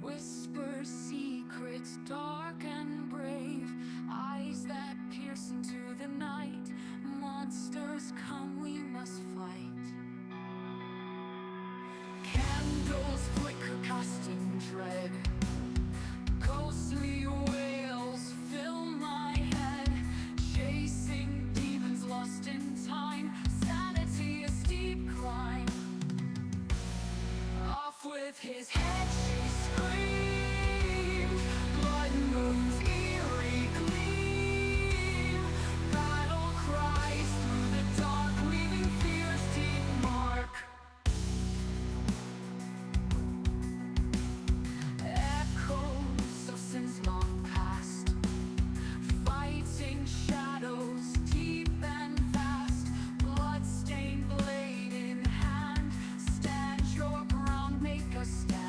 Whisper secrets dark and brave, eyes that pierce into the night. Monsters come, we must fight. Candles flicker, casting dread. Ghostly wails fill my head, chasing demons lost in time. Sanity a steep climb. Off with his head, she screamed. Blood moon's eerie gleam. Battle cries through the dark, leaving fear's deep mark. Echoes of sins long past, fighting shadows deep and vast. Bloodstained blade in hand, stand your ground, make a stand.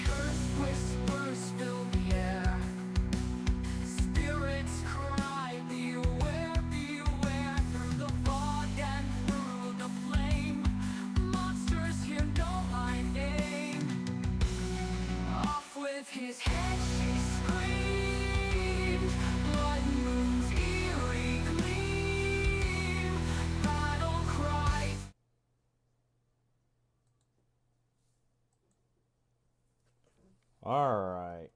Cursed whispers fill the air, spirits cry, beware, beware. Through the fog and through the flame, monsters here know my name. Off with his head, she screamed. Blood moon's eerie gleam. Battle cries. All right.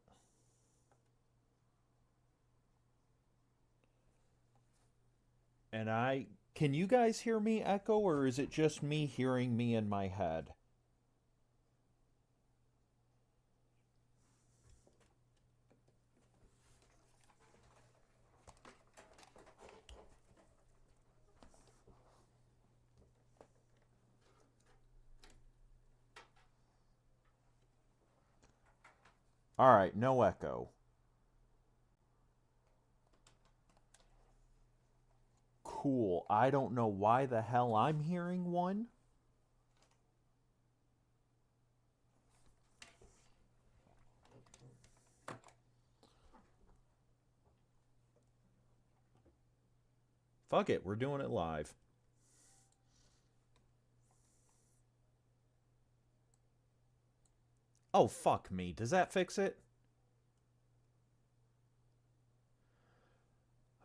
And can you guys hear me echo, or is it just me hearing me in my head? All right, no echo. Cool. I don't know why the hell I'm hearing one. Fuck it, we're doing it live. Oh, fuck me. Does that fix it?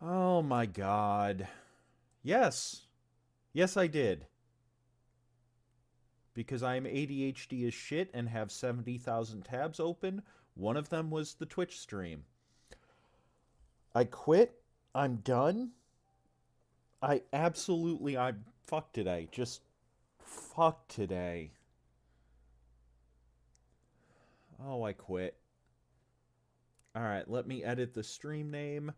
Oh my god. Yes. Yes, I did. Because I'm ADHD as shit and have 70,000 tabs open. One of them was the Twitch stream. I quit. I'm done. I'm fucked today. Just fucked today. Oh, I quit. Alright, let me edit the stream name.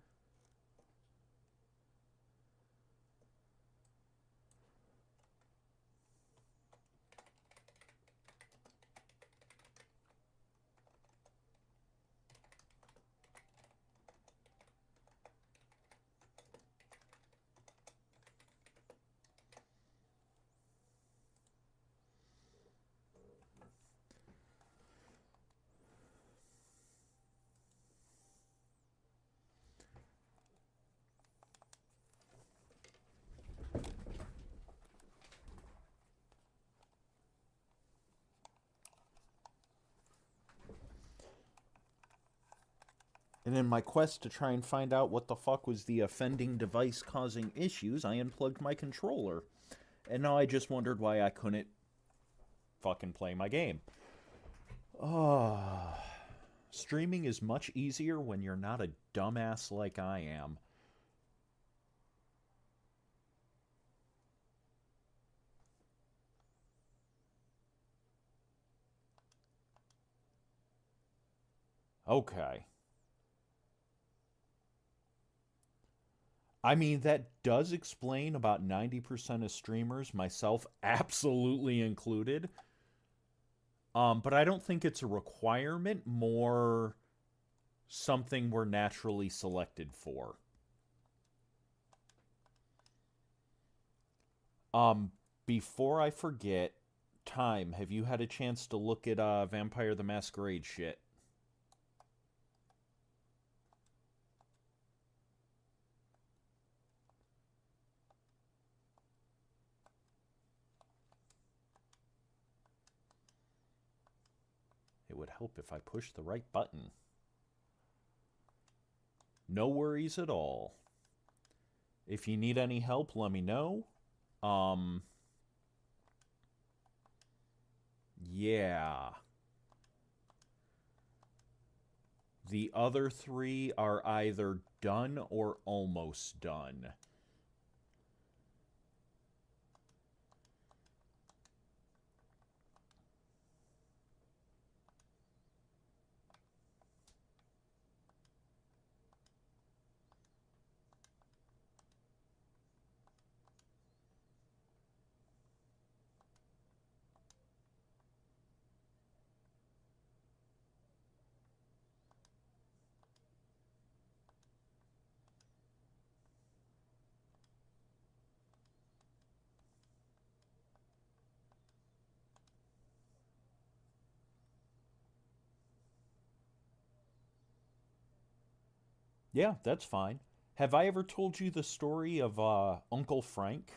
And in my quest to try and find out what the fuck was the offending device causing issues, I unplugged my controller. And now I just wondered why I couldn't fucking play my game. Streaming is much easier when you're not a dumbass like I am. Okay. I mean, that does explain about 90% of streamers, myself absolutely included. But I don't think it's a requirement, more something we're naturally selected for. Before I forget, Time, have you had a chance to look at Vampire the Masquerade shit? would help if I pushed the right button. No worries at all. If you need any help, let me know. Yeah. The other three are either done or almost done. Yeah, that's fine. Have I ever told you the story of Uncle Frank?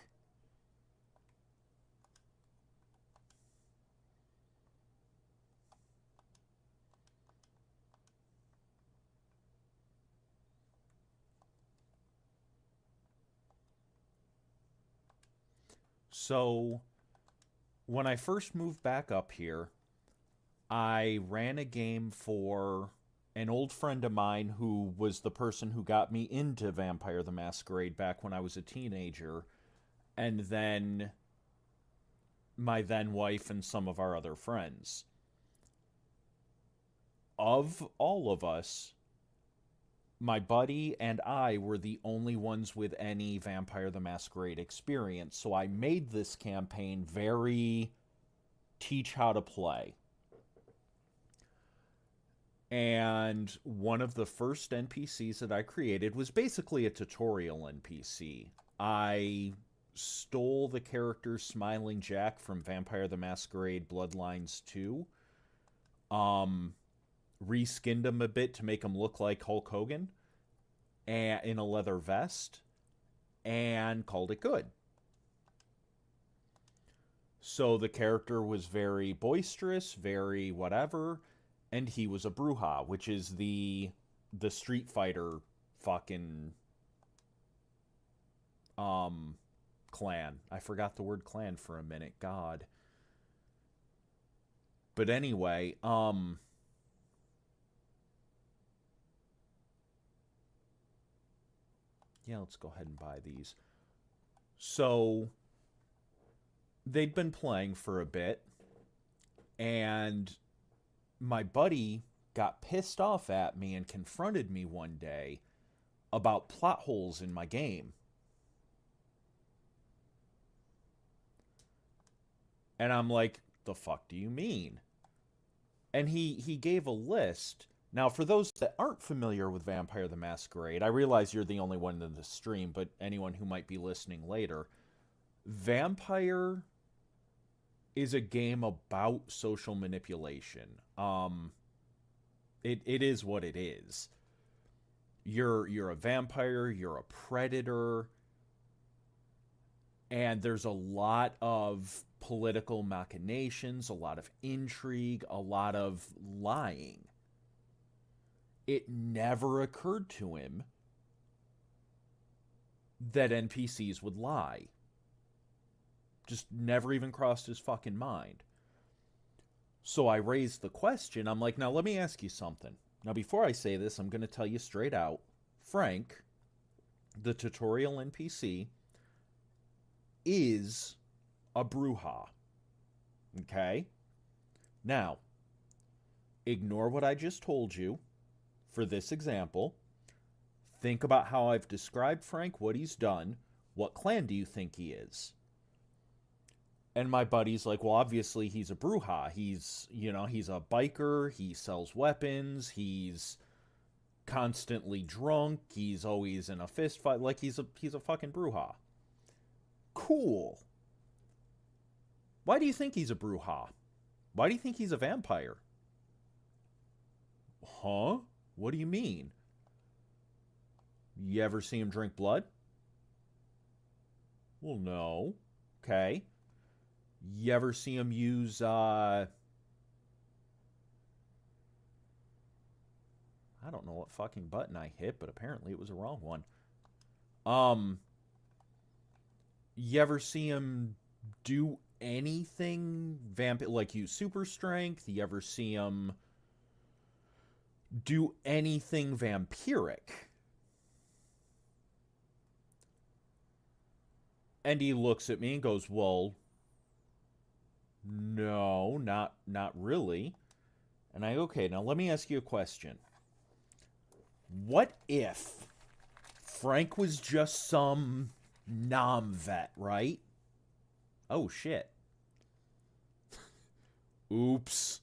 So, when I first moved back up here, I ran a game for an old friend of mine who was the person who got me into Vampire the Masquerade back when I was a teenager, and then my then wife and some of our other friends. Of all of us, my buddy and I were the only ones with any Vampire the Masquerade experience, so I made this campaign very teach how to play. And one of the first NPCs that I created was basically a tutorial NPC. I stole the character Smiling Jack from Vampire the Masquerade Bloodlines 2. Um, Reskinned him a bit to make him look like Hulk Hogan and in a leather vest and called it good. So the character was very boisterous, very whatever, and he was a Bruja, which is the Street Fighter fucking um clan. I forgot the word clan for a minute. God. But anyway, yeah, let's go ahead and buy these. So they'd been playing for a bit, and my buddy got pissed off at me and confronted me one day about plot holes in my game. And I'm like, the fuck do you mean? And he gave a list. Now, for those that aren't familiar with Vampire the Masquerade, I realize you're the only one in the stream, but anyone who might be listening later, Vampire is a game about social manipulation. It is what it is. You're a vampire, you're a predator, and there's a lot of political machinations, a lot of intrigue, a lot of lying. It never occurred to him that NPCs would lie. Just never even crossed his fucking mind. So I raised the question. I'm like, now let me ask you something. Now, before I say this, I'm going to tell you straight out. Frank, the tutorial NPC, is a Bruja. Okay? Now, ignore what I just told you for this example. Think about how I've described Frank, what he's done. What clan do you think he is? And my buddy's like, well, obviously he's a Bruja. He's a biker. He sells weapons. He's constantly drunk. He's always in a fist fight. Like he's a fucking Bruja. Cool. Why do you think he's a Bruja? Why do you think he's a vampire? Huh? What do you mean? You ever see him drink blood? Well, no. Okay. You ever see him use what fucking button I hit, but apparently it was a wrong one. Um, you ever see him do anything like use super strength? You ever see him do anything vampiric? And he looks at me and goes, "Well, no, not really." And I, okay, now let me ask you a question. What if Frank was just some nom vet, right? Oh shit. Oops.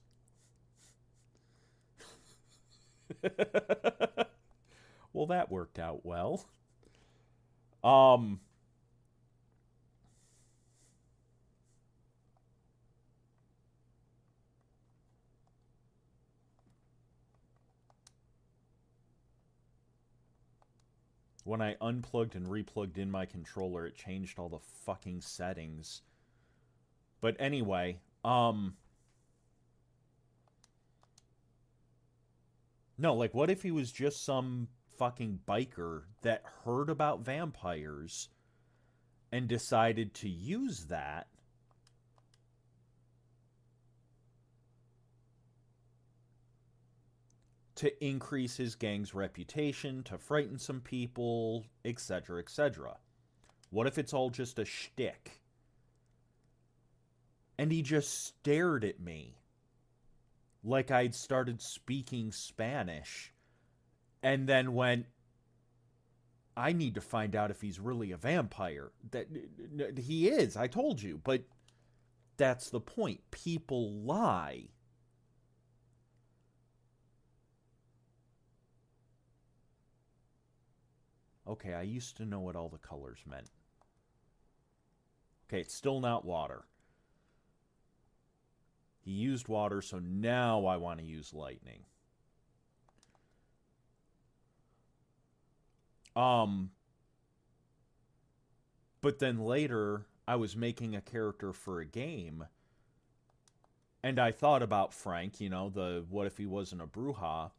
Well, that worked out well. Um when I unplugged and replugged in my controller, it changed all the fucking settings. But anyway, no, like what if he was just some fucking biker that heard about vampires and decided to use that to increase his gang's reputation, to frighten some people, etc., etc. What if it's all just a shtick? And he just stared at me like I'd started speaking Spanish and then went, I need to find out if he's really a vampire. That he is, I told you, but that's the point. People lie. Okay, I used to know what all the colors meant. Okay, it's still not water. He used water, so now I want to use lightning. Um, but then later, I was making a character for a game, and I thought about Frank, the what if he wasn't a Bruja?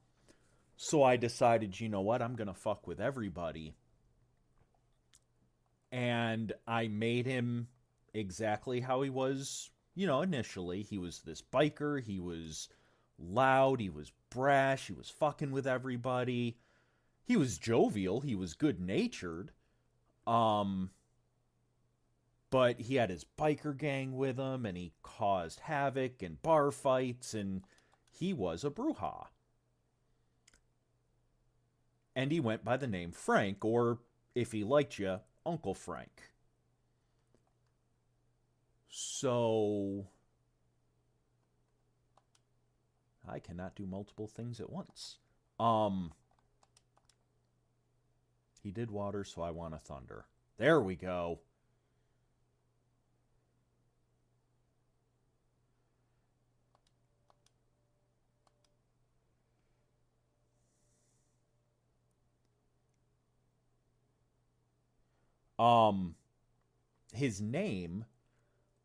So I decided, you know what, I'm going to fuck with everybody. And I made him exactly how he was, initially. He was this biker, he was loud, he was brash, he was fucking with everybody. He was jovial, he was good-natured. Um but he had his biker gang with him and he caused havoc and bar fights and he was a Bruja. And he went by the name Frank, or if he liked you, Uncle Frank. So I cannot do multiple things at once. Um he did water, so I want a thunder. There we go. Um his name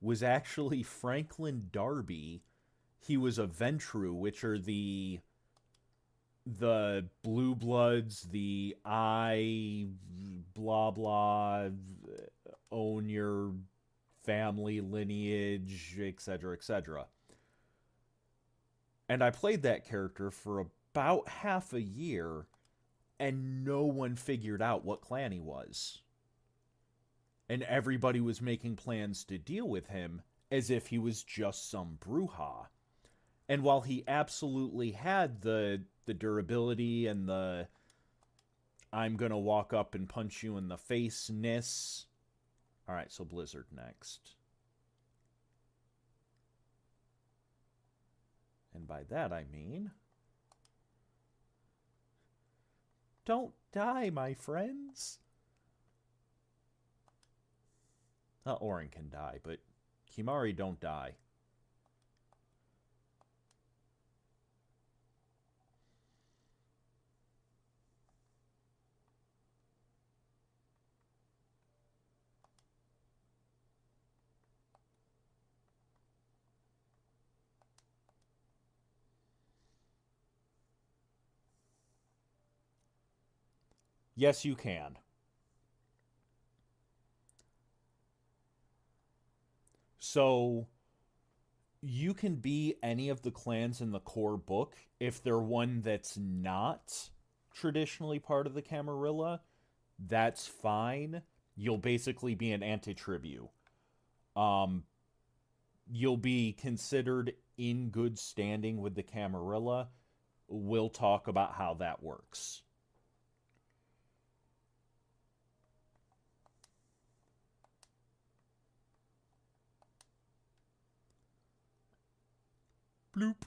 was actually Franklin Darby. He was a Ventru, which are the blue bloods, the I blah blah, own your family lineage, etc., etc. And I played that character for about half a year, and no one figured out what clan he was. And everybody was making plans to deal with him as if he was just some Bruja. And while he absolutely had the durability and the I'm gonna walk up and punch you in the face ness. Alright, so Blizzard next. And by that I mean, don't die, my friends. Orin can die, but Kimari don't die. Yes, you can. So you can be any of the clans in the core book if they're one that's not traditionally part of the Camarilla. That's fine. You'll basically be an anti-tribute. Um, you'll be considered in good standing with the Camarilla. We'll talk about how that works. Bloop.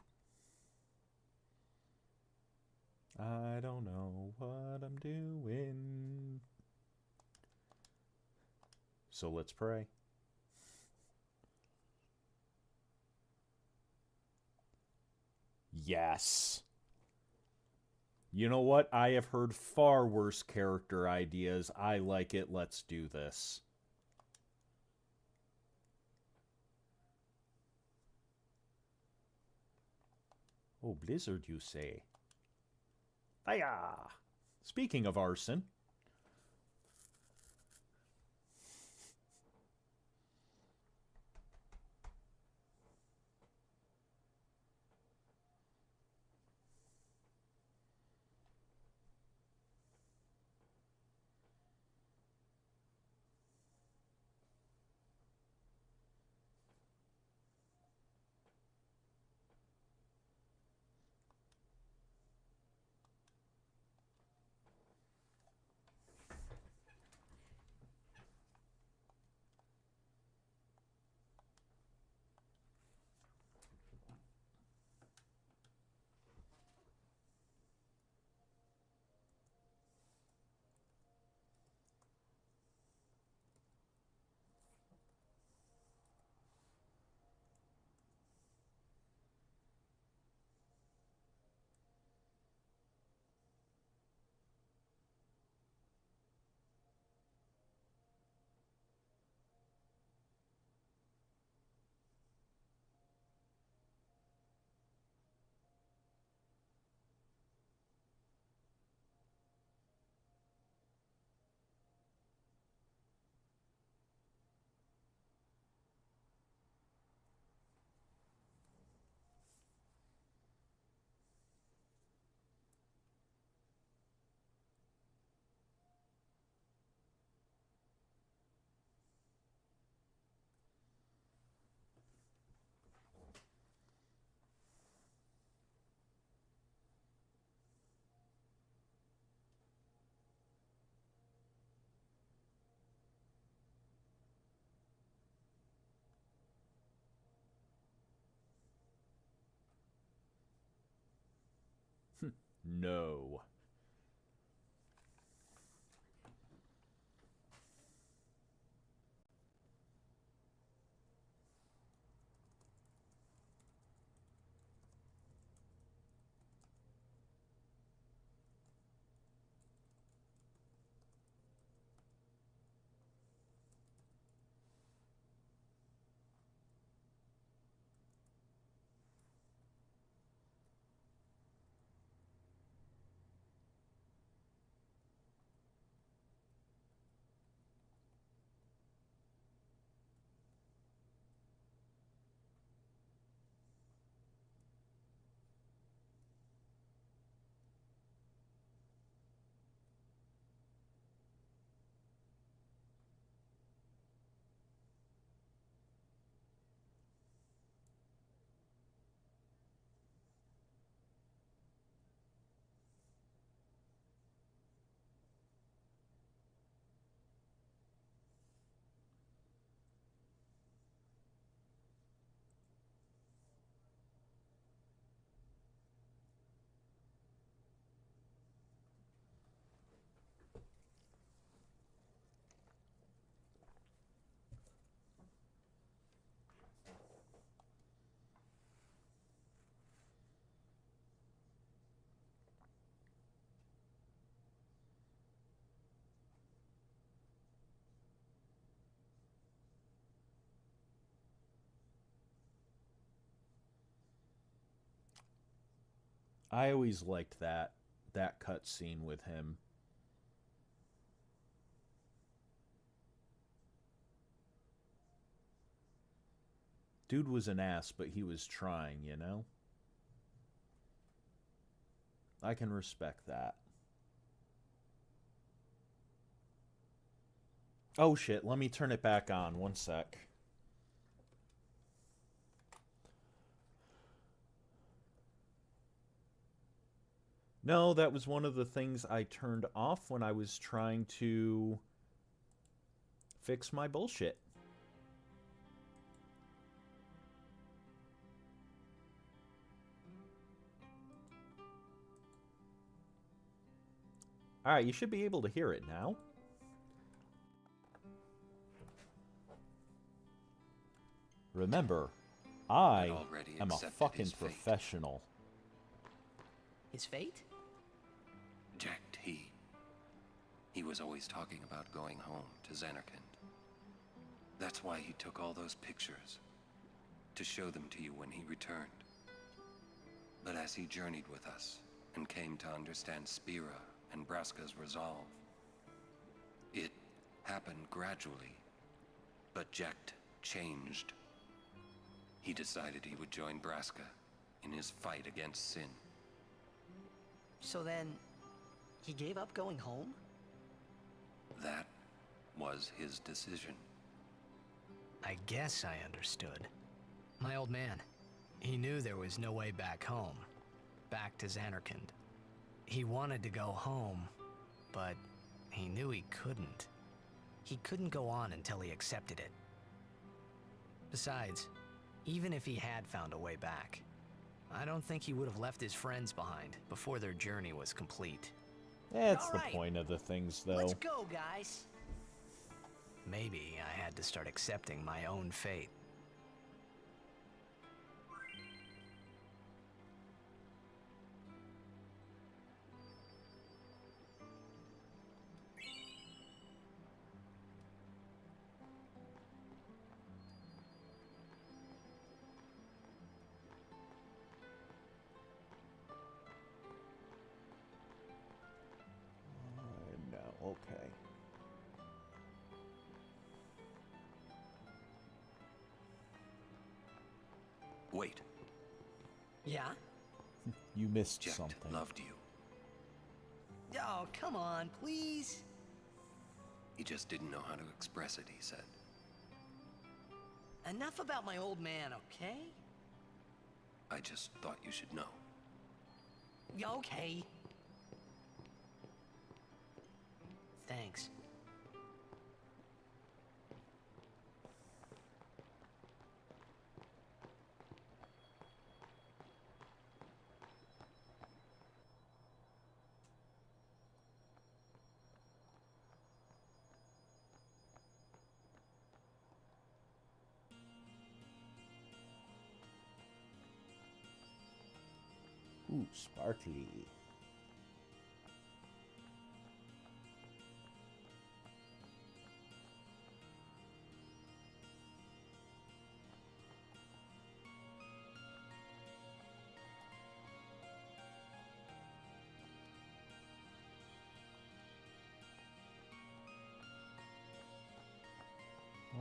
I don't know what I'm doing. So let's pray. Yes. You know what? I have heard far worse character ideas. I like it. Let's do this. Oh, blizzard, you say? Fire! Speaking of arson, no. I always liked that cutscene with him. Dude was an ass, but he was trying, you know? I can respect that. Oh shit, let me turn it back on. One sec. No, that was one of the things I turned off when I was trying to fix my bullshit. Alright, you should be able to hear it now. Remember, I am a fucking professional. His fate? Jacked he was always talking about going home to Xanarkand. That's why he took all those pictures, to show them to you when he returned. But as he journeyed with us and came to understand Spira and Braska's resolve, it happened gradually, but Jacked changed. He decided he would join Braska in his fight against sin. So then, he gave up going home? That was his decision. I guess I understood. My old man, he knew there was no way back home, back to Xanarkand. He wanted to go home, but he knew he couldn't. He couldn't go on until he accepted it. Besides, even if he had found a way back, I don't think he would have left his friends behind before their journey was complete. That's the Alright. point of the things, though. Let's go, guys. Maybe I had to start accepting my own fate. No, okay. Wait, Yeah? You missed Jacked something. loved you. Oh, come on, please. He just didn't know how to express it, he said. Enough about my old man, okay? I just thought you should know. Yeah, okay. Thanks. Ooh, sparkly.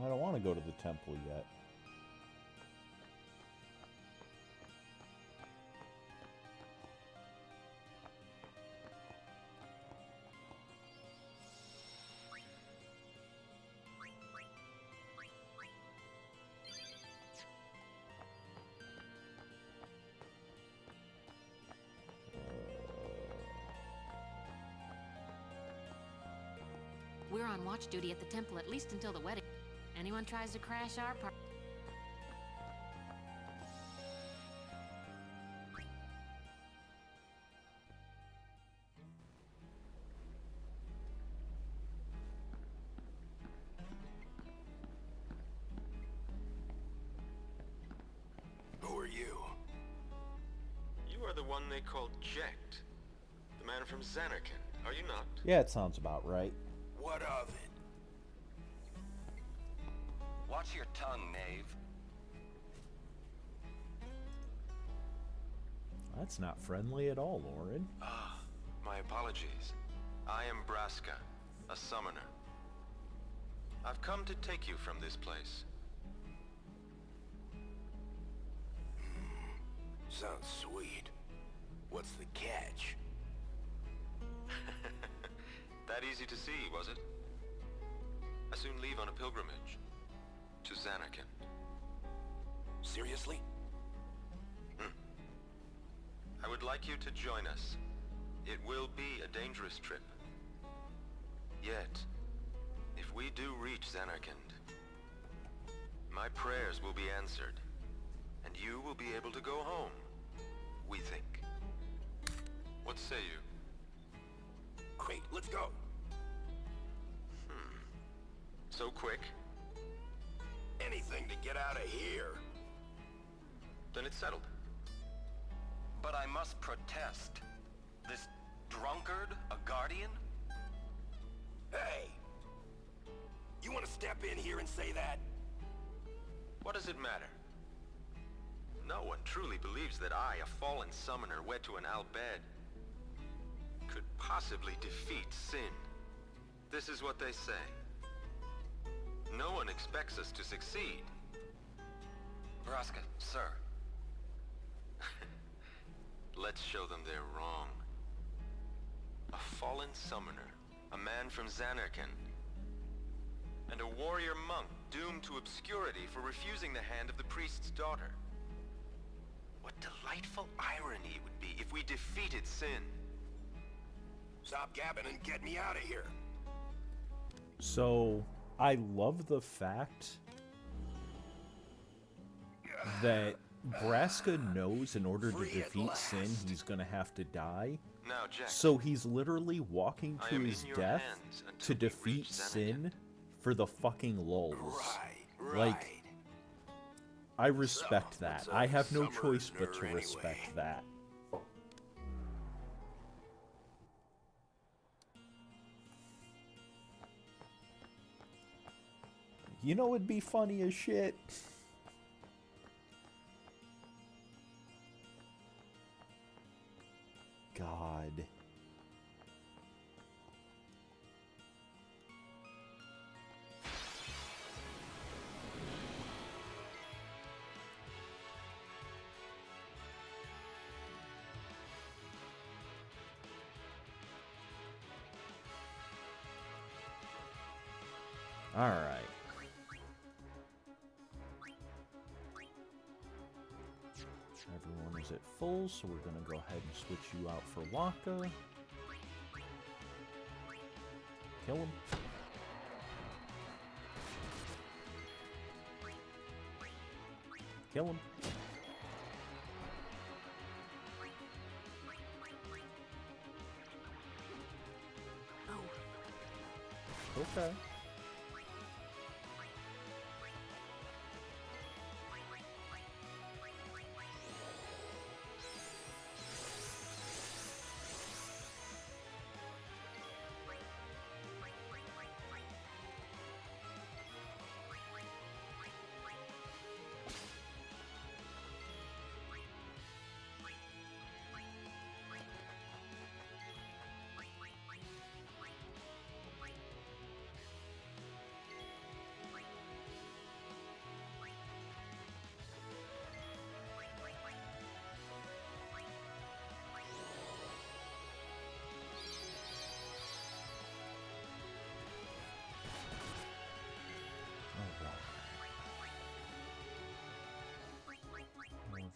I don't want to go to the temple yet. We're on watch duty at the temple at least until the wedding. Anyone tries to crash our party. Who are you? You are the one they called Jacked. The man from Xanarkand, are you not? Yeah, it sounds about right. What of it? Watch your tongue, knave. That's not friendly at all, Lauren. Ah, my apologies. I am Braska, a summoner. I've come to take you from this place. sounds sweet. What's the catch? That easy to see, was it? I soon leave on a pilgrimage to Xanarkand. Seriously? I would like you to join us. It will be a dangerous trip. Yet, if we do reach Xanarkand, my prayers will be answered, and you will be able to go home, we think. What say you? Great, let's go. So quick? Anything to get out of here. Then it's settled. But I must protest. This drunkard, a guardian? Hey! You want to step in here and say that? What does it matter? No one truly believes that I, a fallen summoner wed to an Al Bhed, could possibly defeat sin. This is what they say. No one expects us to succeed. Vraska, sir. Let's show them they're wrong. A fallen summoner, a man from Xanarkand, and a warrior monk doomed to obscurity for refusing the hand of the priest's daughter. What delightful irony it would be if we defeated sin. Stop gabbing and get me out of here. So, I love the fact that Braska knows in order to Free at defeat Sin, last. he's gonna have to die. Now, Jack. So he's literally walking I to am his in your death hands until to we defeat reach Sin for the fucking lulz. Right. Like, I respect So, that. what's a I have no summer choice but to nerd respect anyway? that. You know it'd be funny as shit? God. All right. Everyone is at full, so we're going to go ahead and switch you out for Waka. Kill him. Kill him. Okay.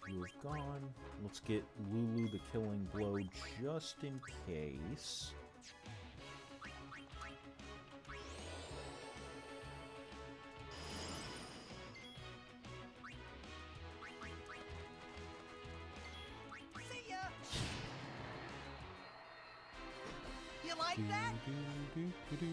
Riverview is gone. Let's get Lulu the Killing Blow just in case. See ya! You like that? Do-do-do-do-do.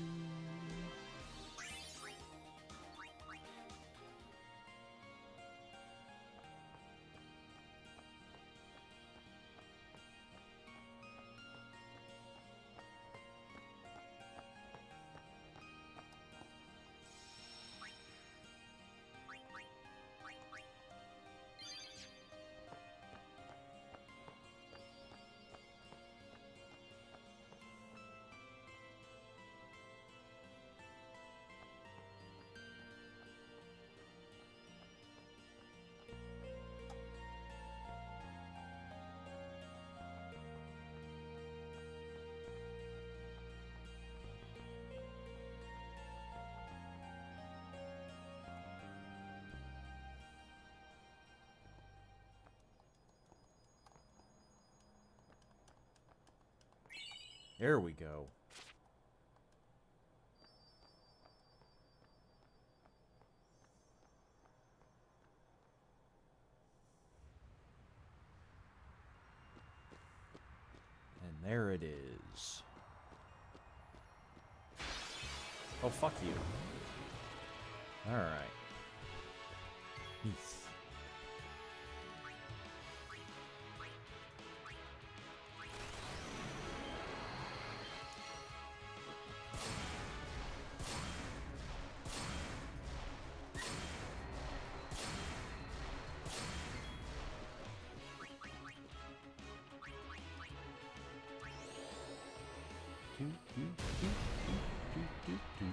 There we go. And there it is. Oh, fuck you. Alright. Peace. Do, do, do, do, do, do, do.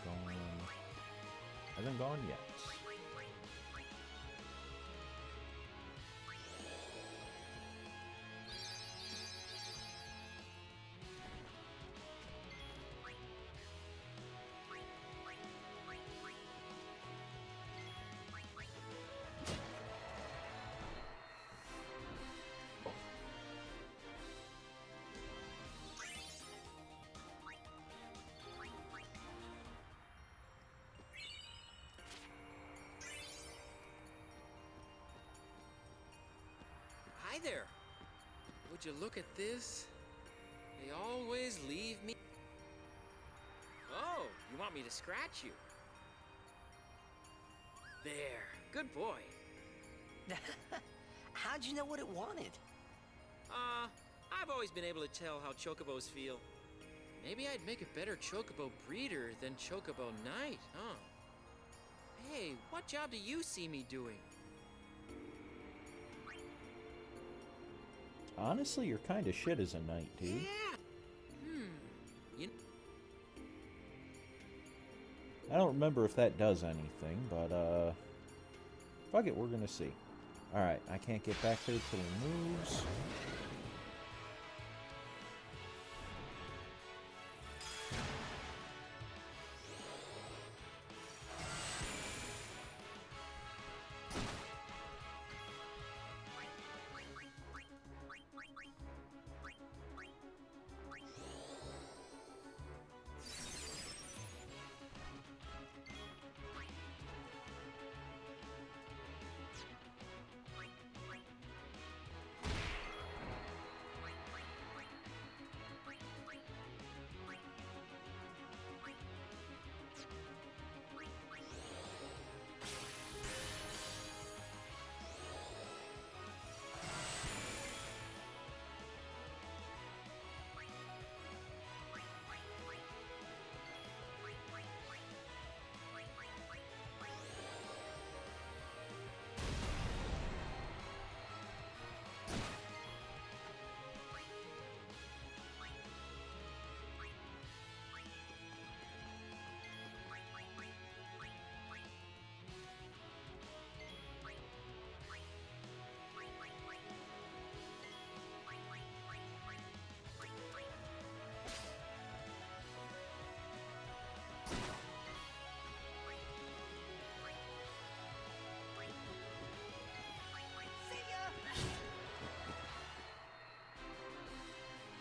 Gone. Hasn't gone yet. Hi there. Would you look at this? They always leave me... Oh, you want me to scratch you? There. Good boy. How'd you know what it wanted? I've always been able to tell how chocobos feel. Maybe I'd make a better chocobo breeder than chocobo knight, huh? Hey, what job do you see me doing? Honestly, you're kind of shit as a knight, dude. Yeah. You... I don't remember if that does anything, but, fuck it, we're gonna see. Alright, I can't get back there till he moves.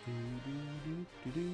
Do-do-do-do-do.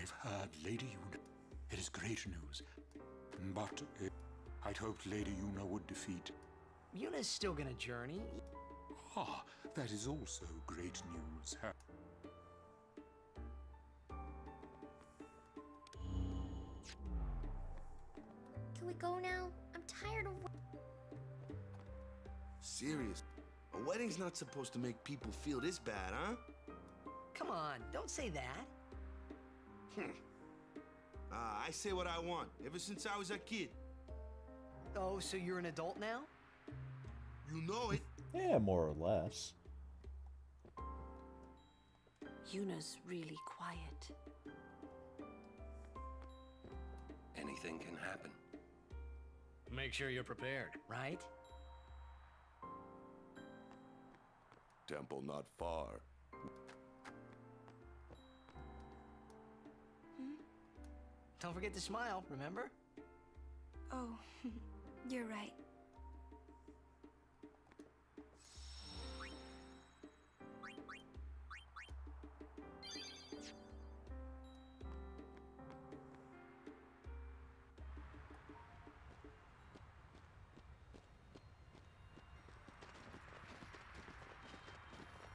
I've heard, Lady Yuna. It is great news. But I'd hoped Lady Yuna would defeat. Yuna's still gonna journey. Ah, that is also great news. Can we go now? I'm tired of. Serious. A wedding's not supposed to make people feel this bad, huh? Come on, don't say that. I say what I want, ever since I was a kid. Oh, so you're an adult now? You know it. Yeah, more or less. Yuna's really quiet. Anything can happen. Make sure you're prepared. Right? Temple not far. Don't forget to smile, remember? Oh, you're right.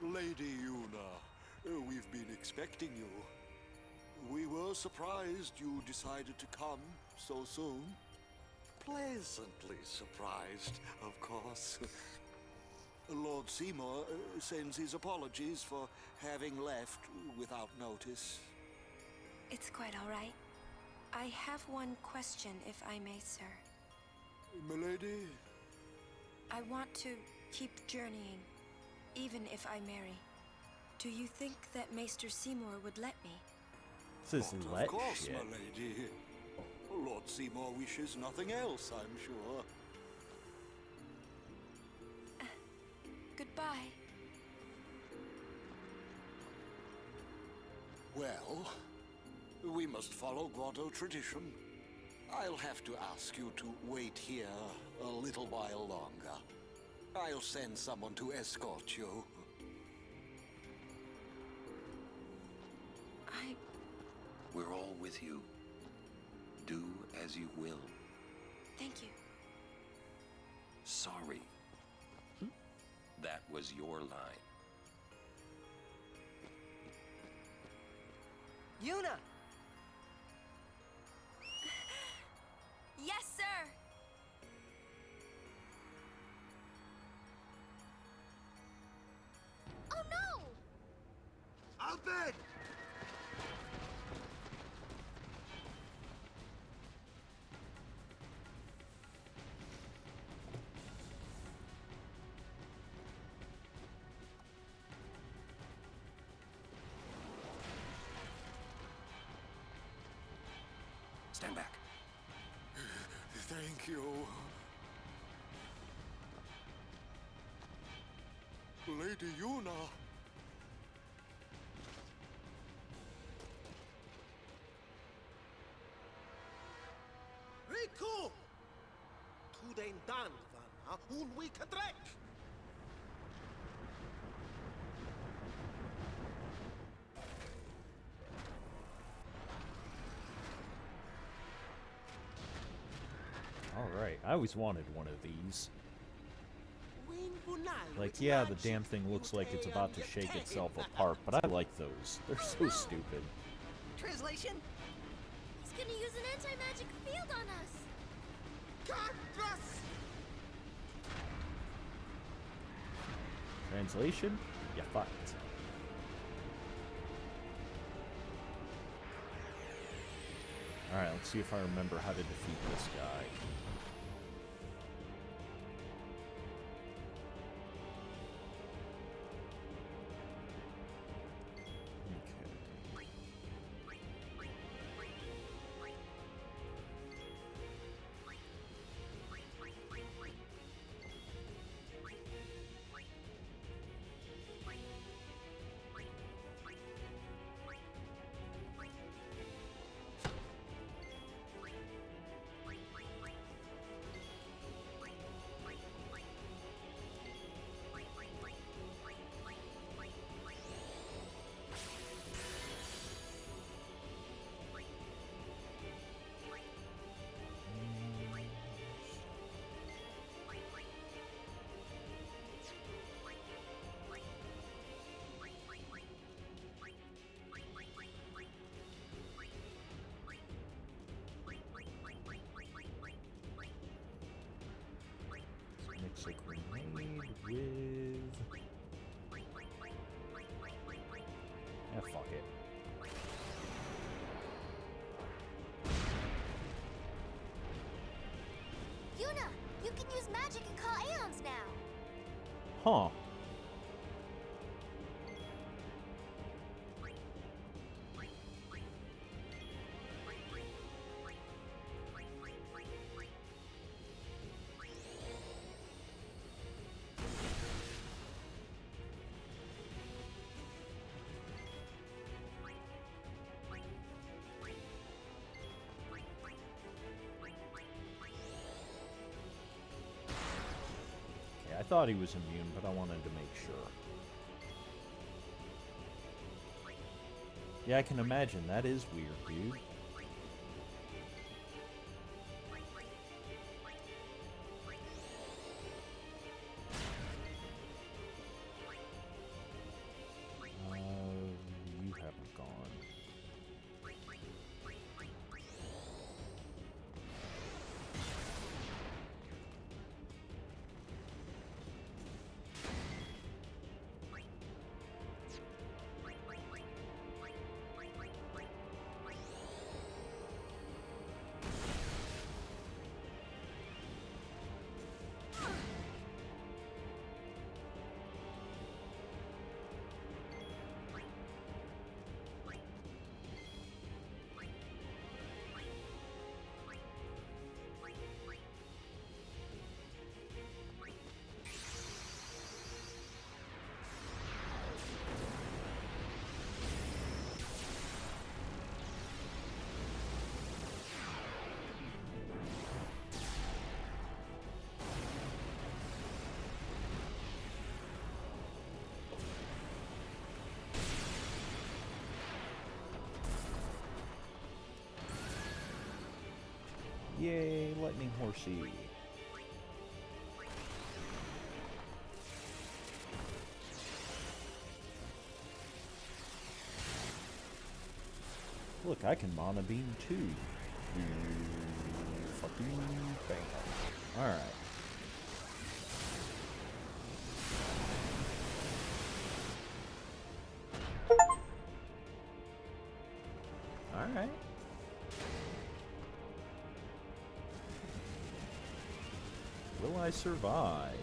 Lady Yuna, we've been expecting you. We were surprised you decided to come so soon. Pleasantly surprised, of course. Lord Seymour sends his apologies for having left without notice. It's quite all right. I have one question, if I may, sir. Milady? I want to keep journeying, even if I marry. Do you think that Maester Seymour would let me? This is But let of course, shit. my lady. Lord Seymour wishes nothing else, I'm sure. Goodbye. Well, we must follow Grotto tradition. I'll have to ask you to wait here a little while longer. I'll send someone to escort you. We're all with you. Do as you will. Thank you. Sorry. That was your line. Yuna! Yes, sir! Oh no! I'll bet! Stand back. Thank you. Lady Yuna. Riku! Tu den dan van un week trek! Alright, I always wanted one of these. Like, yeah, the damn thing looks like it's about to shake itself apart, but I like those. They're so stupid. Translation? He's gonna use an anti-magic field on us! Translation? You fucked. Alright, let's see if I remember how to defeat this guy. toxic grenade with... Yeah, fuck it. Yuna, you can use magic and call aeons now. Huh. I thought he was immune, but I wanted to make sure. Yeah, I can imagine. That is weird, dude. You haven't gone. Yay, lightning horsey. Look, I can mana beam too. Fucking bam. Alright. Alright. Will I survive?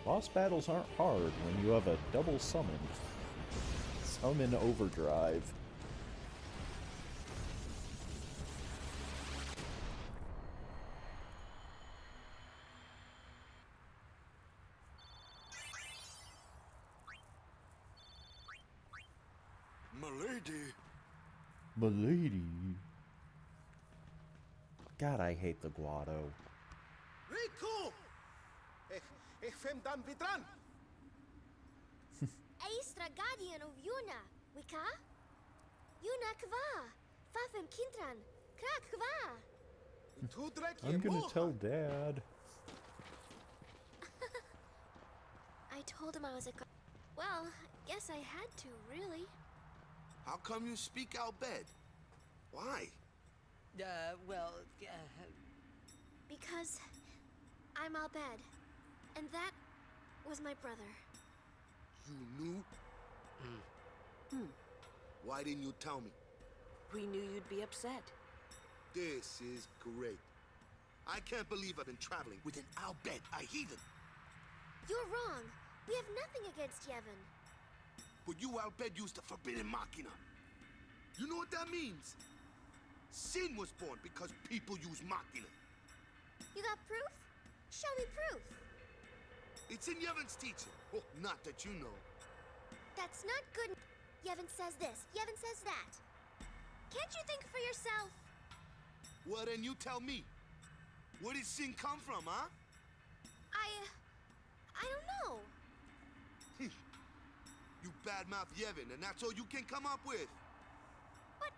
Boss battles aren't hard when you have a double summon. Summon overdrive. Milady. Milady. God, I hate the Guado. Riku! Ich fem dan vidran. Aistra guardian of Yuna, Wika? Yuna kva, fafem kintran, krak kva. I'm gonna tell Dad. I told him I was a well, guess I had to, really. How come you speak Albed? Why? Well, Because I'm Albed, and that was my brother. You knew? Why didn't you tell me? We knew you'd be upset. This is great. I can't believe I've been traveling with an Albed, a heathen. You're wrong. We have nothing against Yevon. But you, Albed, used the forbidden machina. You know what that means? Sin was born because people use machina. You got proof? Show me proof. It's in Yevon's teaching. Oh, not that you know. That's not good. Yevon says this, Yevon says that. Can't you think for yourself? Well, then you tell me. Where did sin come from, huh? I don't know. You badmouth Yevon, and that's all you can come up with. But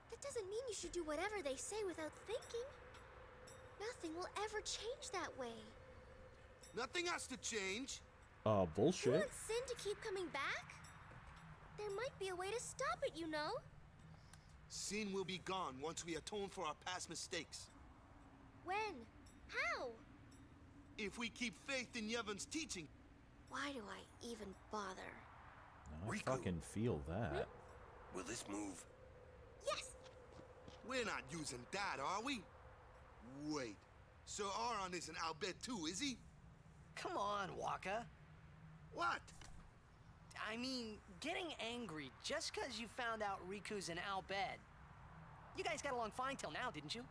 that doesn't mean you should do whatever they say without thinking. Nothing will ever change that way. Nothing has to change. You Bullshit. want sin to keep coming back? There might be a way to stop it, you know? Sin will be gone once we atone for our past mistakes. When? How? If we keep faith in Yevon's teaching. Why do I even bother? I fucking feel that. Will this move? Yes! We're not using that, are we? Wait. Sir Aron isn't Albed too, is he? Come on, Waka. What? I mean, getting angry just because you found out Riku's an Albed. You guys got along fine till now, didn't you?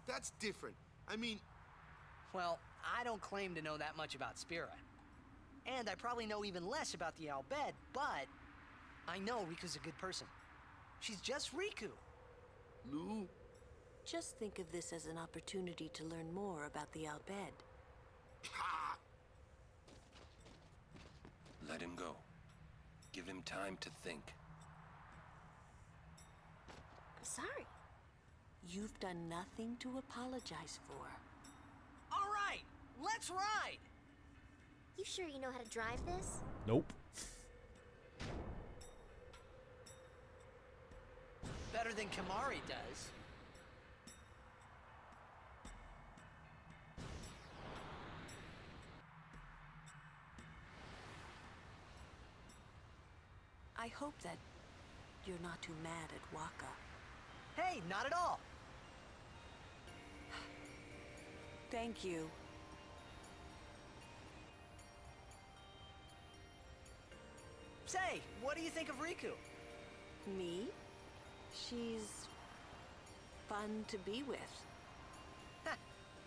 That's different. I mean... Well, I don't claim to know that much about Spira. And I probably know even less about the Albed, but I know Riku's a good person. She's just Riku. Lou? Just think of this as an opportunity to learn more about the Albed. Let him go. Give him time to think. I'm sorry. You've done nothing to apologize for. All right, let's ride! You sure you know how to drive this? Nope. Better than Kamari does. I hope that you're not too mad at Waka. Hey, not at all. Thank you. Say, what do you think of Riku? Me? She's fun to be with.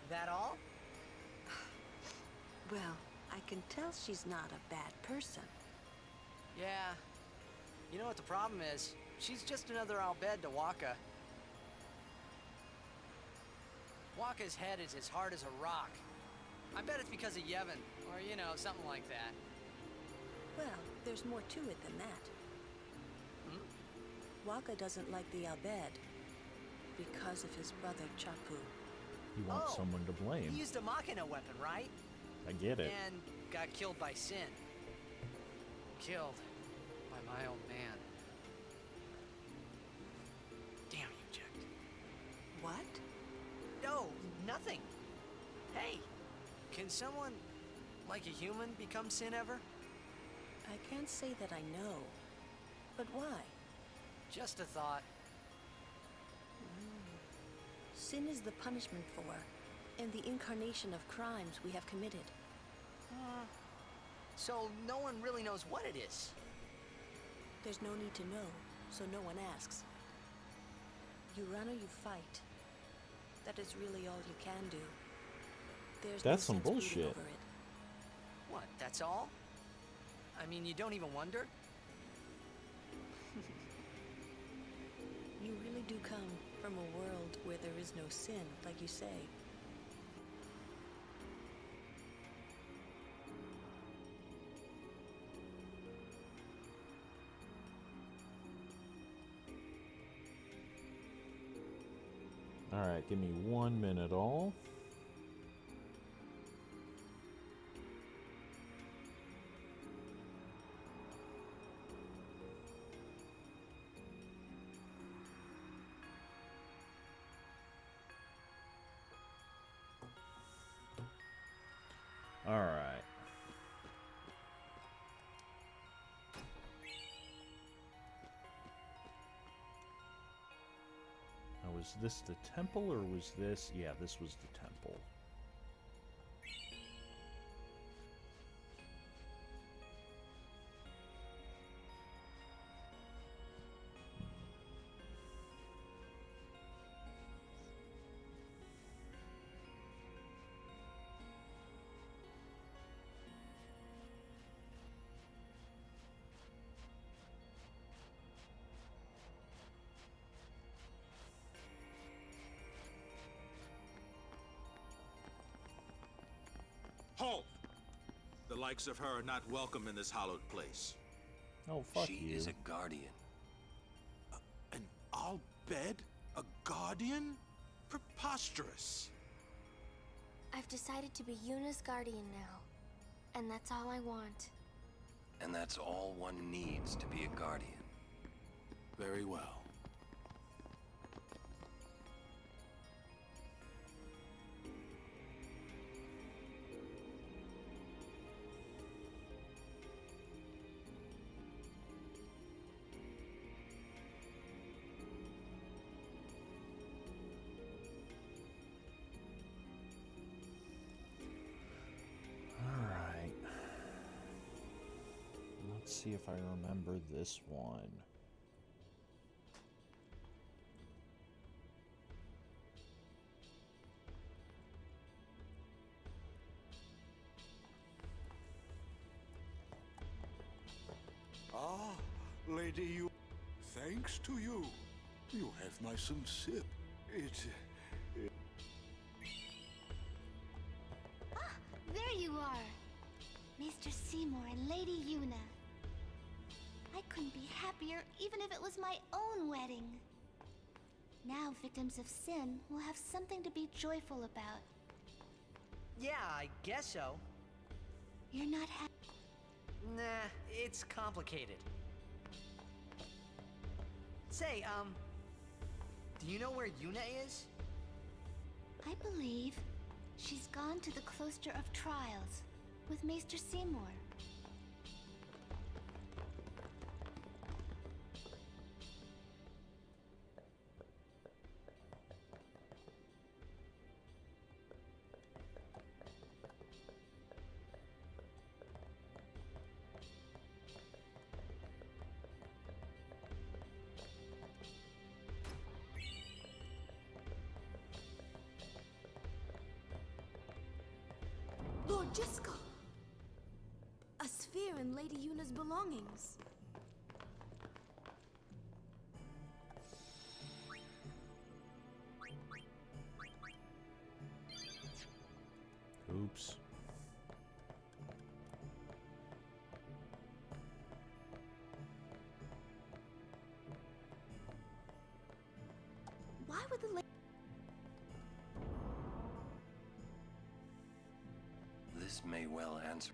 That all? Well, I can tell she's not a bad person. Yeah. You know what the problem is? She's just another Albed to Waka. Waka's head is as hard as a rock. I bet it's because of Yevon, or, you know, something like that. Well, there's more to it than that. Waka doesn't like the Albed because of his brother Chapu. He wants someone to blame. He used a Machina weapon, right? I get it. And got killed by Sin. Killed by my old man. Damn you, Jack. What? No, nothing. Hey, can someone, like a human, become Sin ever? I can't say that I know. But why? Just a thought. Sin is the punishment for, and the incarnation of crimes we have committed. So no one really knows what it is. There's no need to know, so no one asks. You run or you fight. That is really all you can do. There's That's no some sense brooding bullshit. over it. What, that's all? I mean, you don't even wonder? You really do come from a world where there is no sin, like you say. Alright, give me 1 minute all. Alright. Now, was this the temple or was this? Yeah, this was the temple. likes of her are not welcome in this hallowed place. Oh, fuck She you. is a guardian. An Al Bhed? A guardian? Preposterous. I've decided to be Yuna's guardian now. And that's all I want. And that's all one needs to be a guardian. Very well. Alright. Let's see if I remember this one. Ah, Lady you. Thanks to you. You have my sincere. There you are! Mr. Seymour and Lady Yuna. I couldn't be happier even if it was my own wedding. Now victims of sin will have something to be joyful about. Yeah, I guess so. You're not happy. Nah, it's complicated. Say, do you know where Yuna is? I believe she's gone to the Cloister of Trials with Maester Seymour. Lord Jiscal! A sphere in Lady Yuna's belongings. Oops. Why would the This may well answer.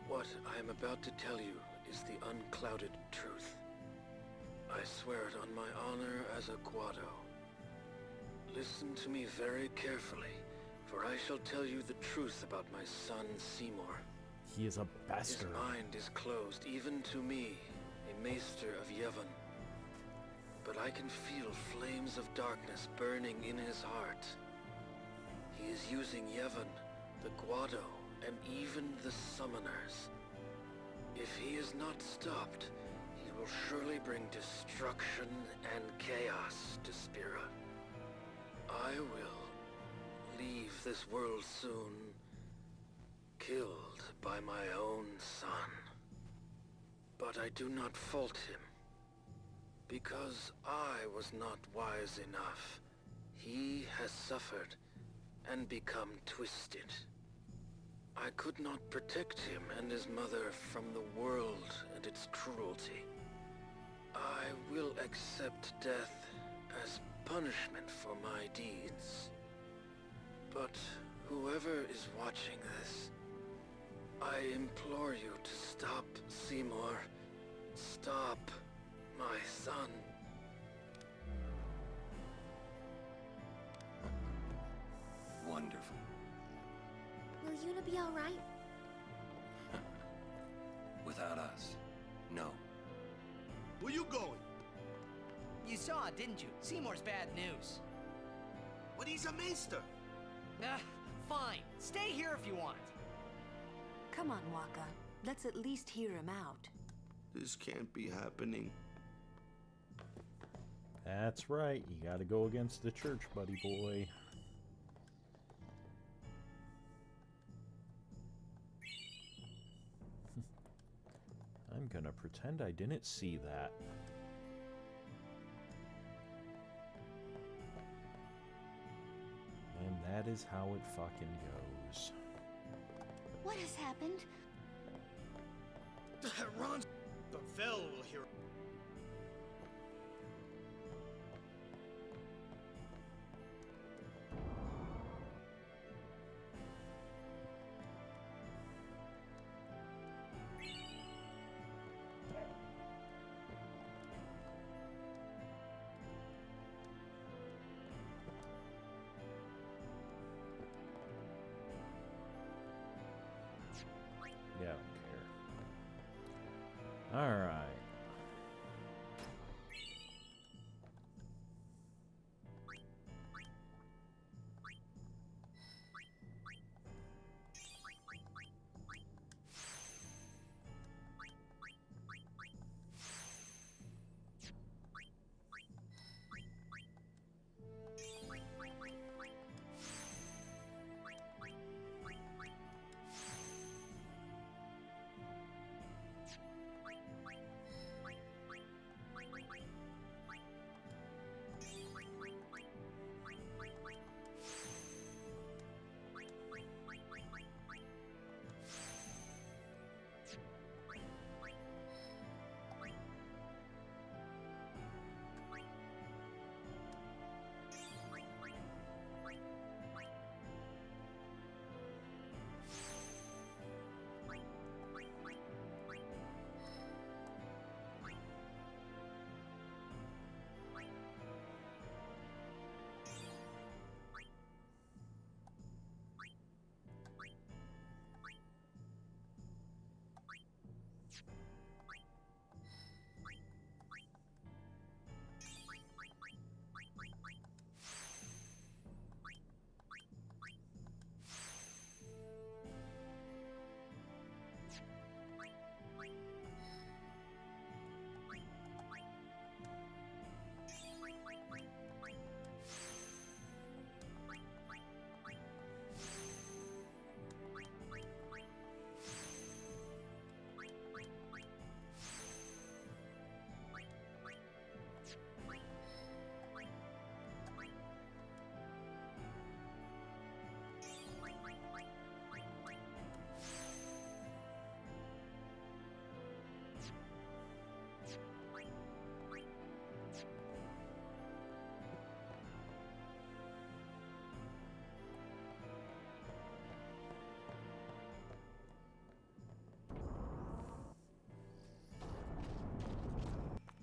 What I am about to tell you is the unclouded truth. I swear it on my honor as a Guado. Listen to me very carefully, for I shall tell you the truth about my son Seymour. He is a bastard. His mind is closed, even to me, a maester of Yevon. But I can feel flames of darkness burning in his heart. He is using Yevon, the Guado, and even the Summoners. If he is not stopped, he will surely bring destruction and chaos to Spira. I will leave this world soon, killed by my own son. But I do not fault him, because I was not wise enough. He has suffered and become twisted. I could not protect him and his mother from the world and its cruelty. I will accept death as punishment for my deeds. But whoever is watching this, I implore you to stop Seymour. Stop my son. Wonderful. Will Yuna be alright? Without us, no. Where you going? You saw it, didn't you? Seymour's bad news. But he's a maester. Fine. Stay here if you want. Come on, Waka. Let's at least hear him out. This can't be happening. That's right. You gotta go against the church, buddy boy. I'm gonna pretend I didn't see that. And that is how it fucking goes. What has happened? Ron, the Vel will hear. Yeah, I don't care. Alright.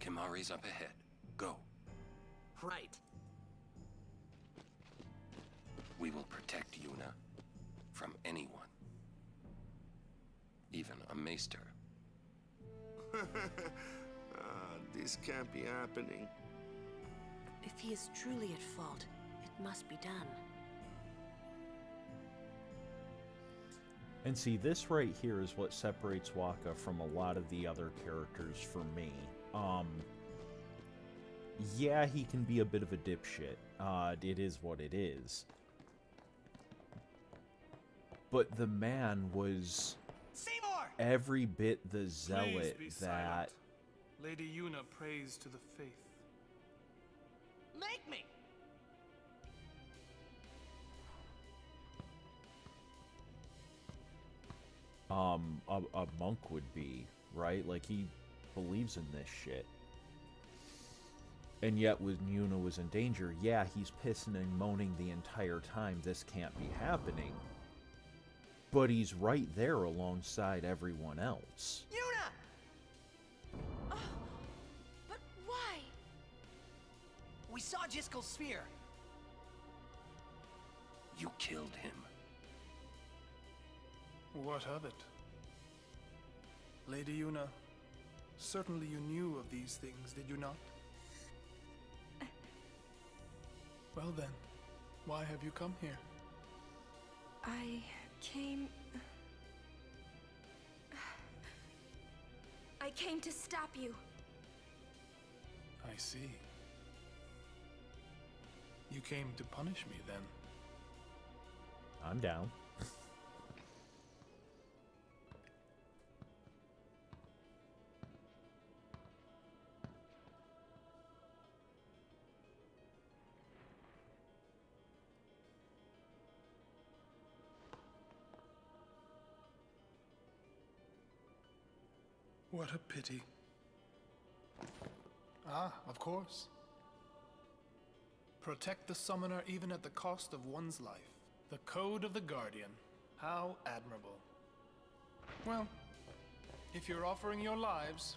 Kimahri's up ahead. Go. Right. We will protect Yuna from anyone. Even a maester. This can't be happening. If he is truly at fault, it must be done. And see, this right here is what separates Waka from a lot of the other characters for me. Yeah, he can be a bit of a dipshit. It is what it is. But the man was Seymour! every bit the zealot Please be that... silent. Lady Yuna prays to the faith. Make me! A monk would be, right? Like, he believes in this shit. And yet, when Yuna was in danger, yeah, he's pissing and moaning the entire time this can't be happening. But he's right there alongside everyone else. Yuna! But why? We saw Jiskel's sphere. You killed him. What of it? Lady Yuna, certainly you knew of these things, did you not? Well then, why have you come here? I came to stop you. I see. You came to punish me then. I'm down. What a pity. Ah, of course. Protect the summoner even at the cost of one's life. The Code of the Guardian. How admirable. Well, if you're offering your lives,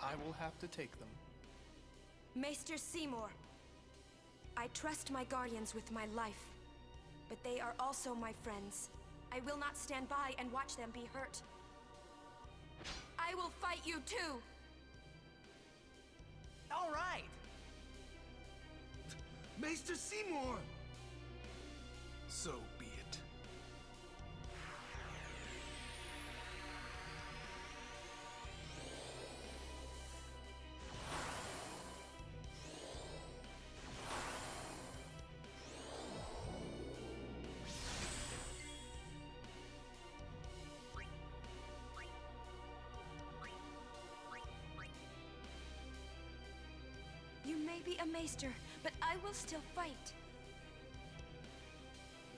I will have to take them. Maester Seymour, I trust my guardians with my life, but they are also my friends. I will not stand by and watch them be hurt. I will fight you too! All right! Maester Seymour! So be it. You may be a maester, but I will still fight.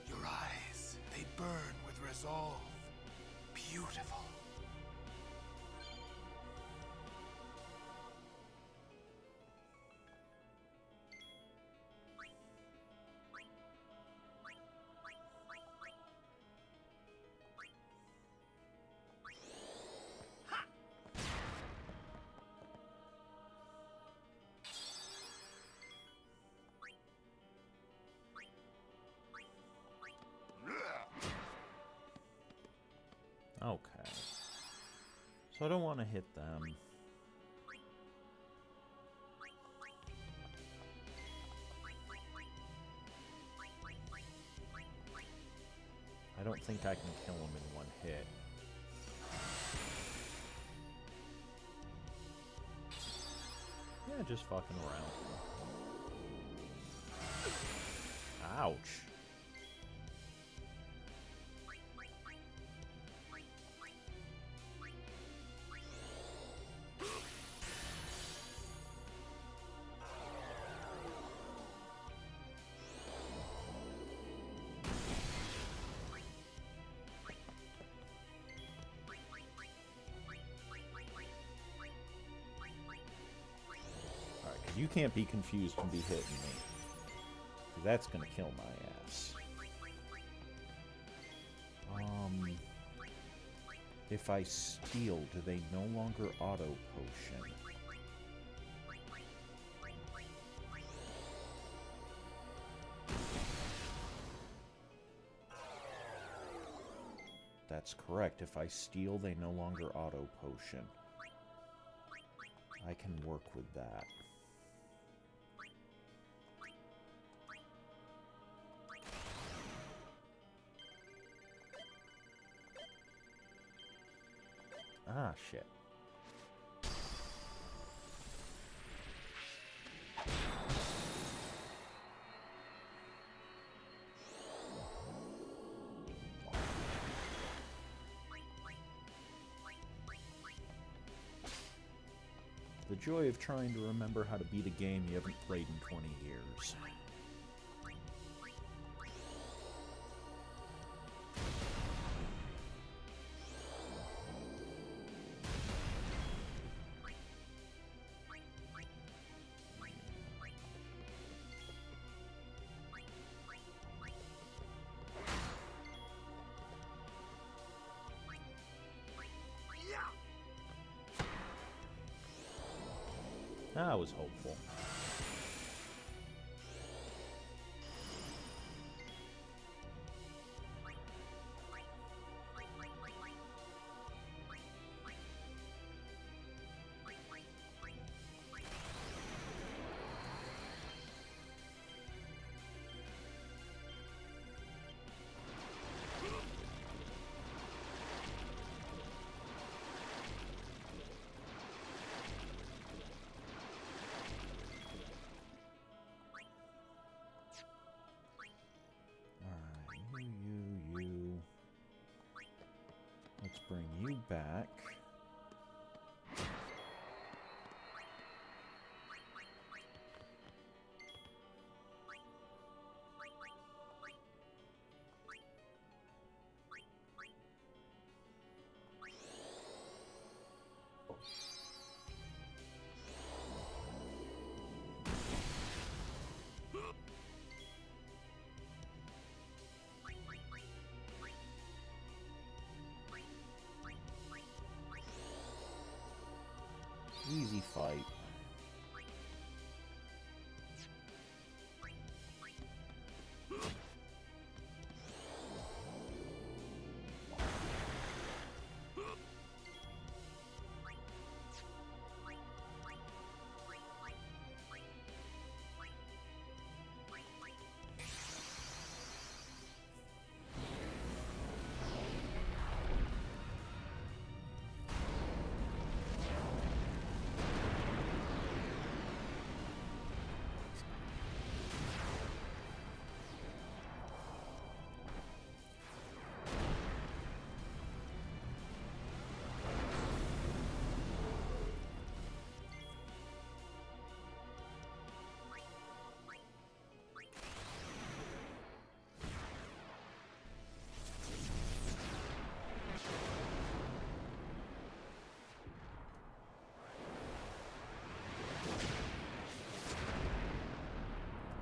Your eyes, they burn with resolve. Beautiful. Okay. So I don't want to hit them. I don't think I can kill him in one hit. Yeah, just fucking around. Ouch. You can't be confused and be hitting me. 'Cause that's gonna kill my ass. If I steal, do they no longer auto potion? That's correct. If I steal, they no longer auto potion. I can work with that. Ah, shit. The joy of trying to remember how to beat a game you haven't played in 20 years. That was hopeful. You. Let's bring you back. Easy fight.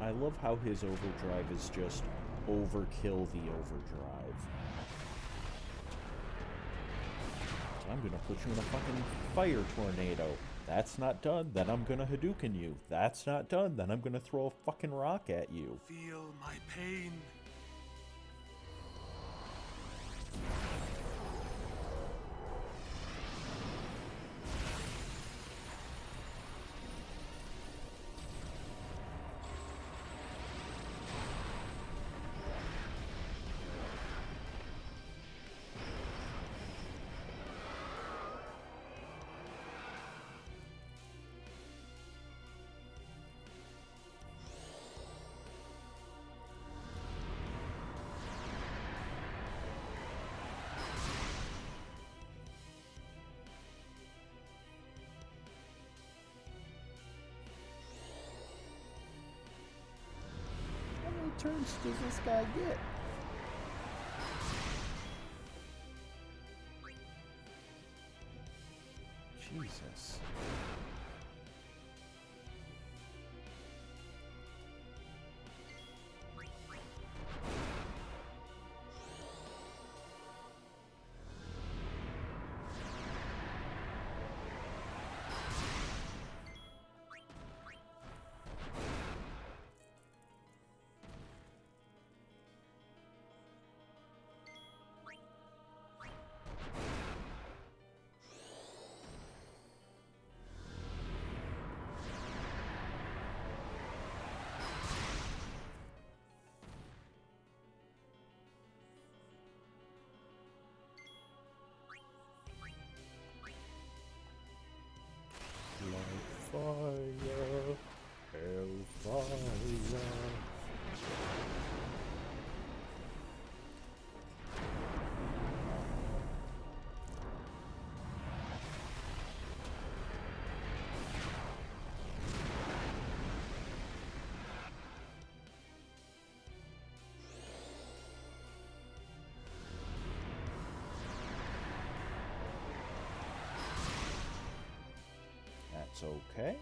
I love how his overdrive is just overkill the overdrive. So I'm gonna put you in a fucking fire tornado. That's not done, then I'm gonna Hadouken you. That's not done, then I'm gonna throw a fucking rock at you. Feel my pain. How many turns does this guy get? Jesus. Like fire, hellfire. That's okay.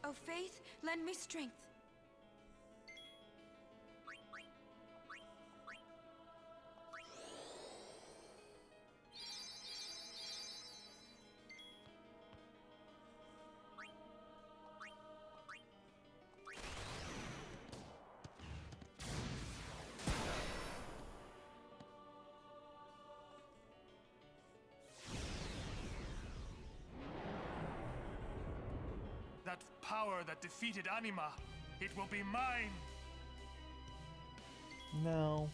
O Faith, lend me strength. That power that defeated Anima, it will be mine! No.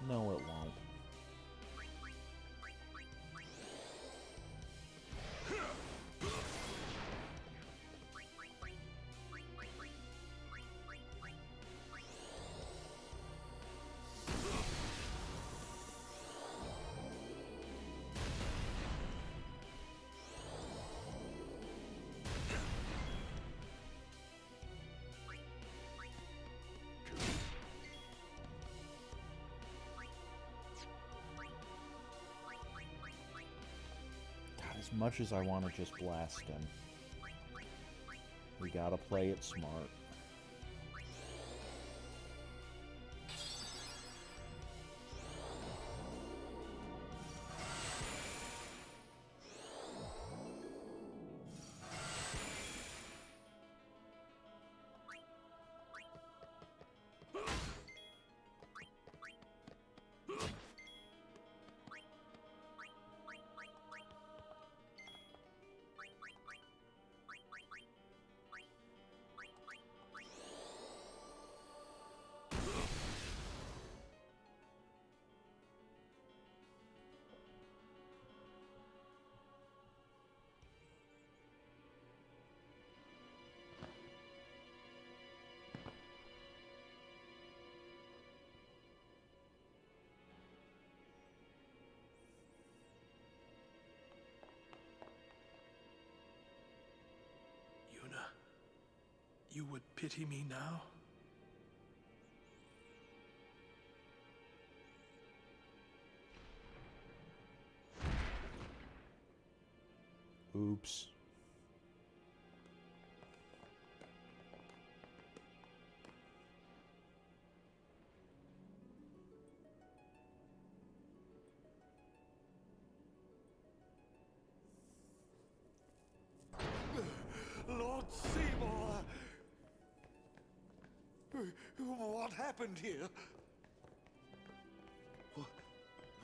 No, it won't. As much as I want to just blast him, we gotta play it smart. You would pity me now? Oops. Lord Seymour! What happened here?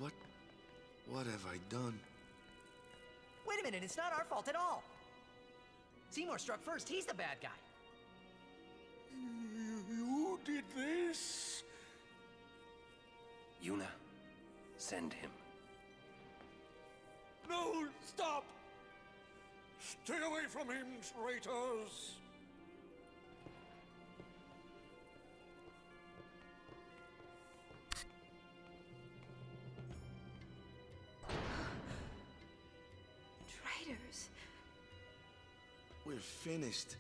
What have I done? Wait a minute, it's not our fault at all. Seymour struck first, he's the bad guy. You did this? Yuna, send him. No, stop! Stay away from him, traitors! Traitors. We're finished.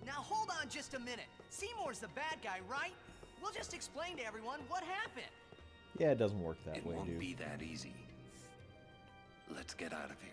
Now hold on just a minute. Seymour's the bad guy, right? We'll just explain to everyone what happened. Yeah, it doesn't work that way, It won't dude. be that easy. Let's get out of here.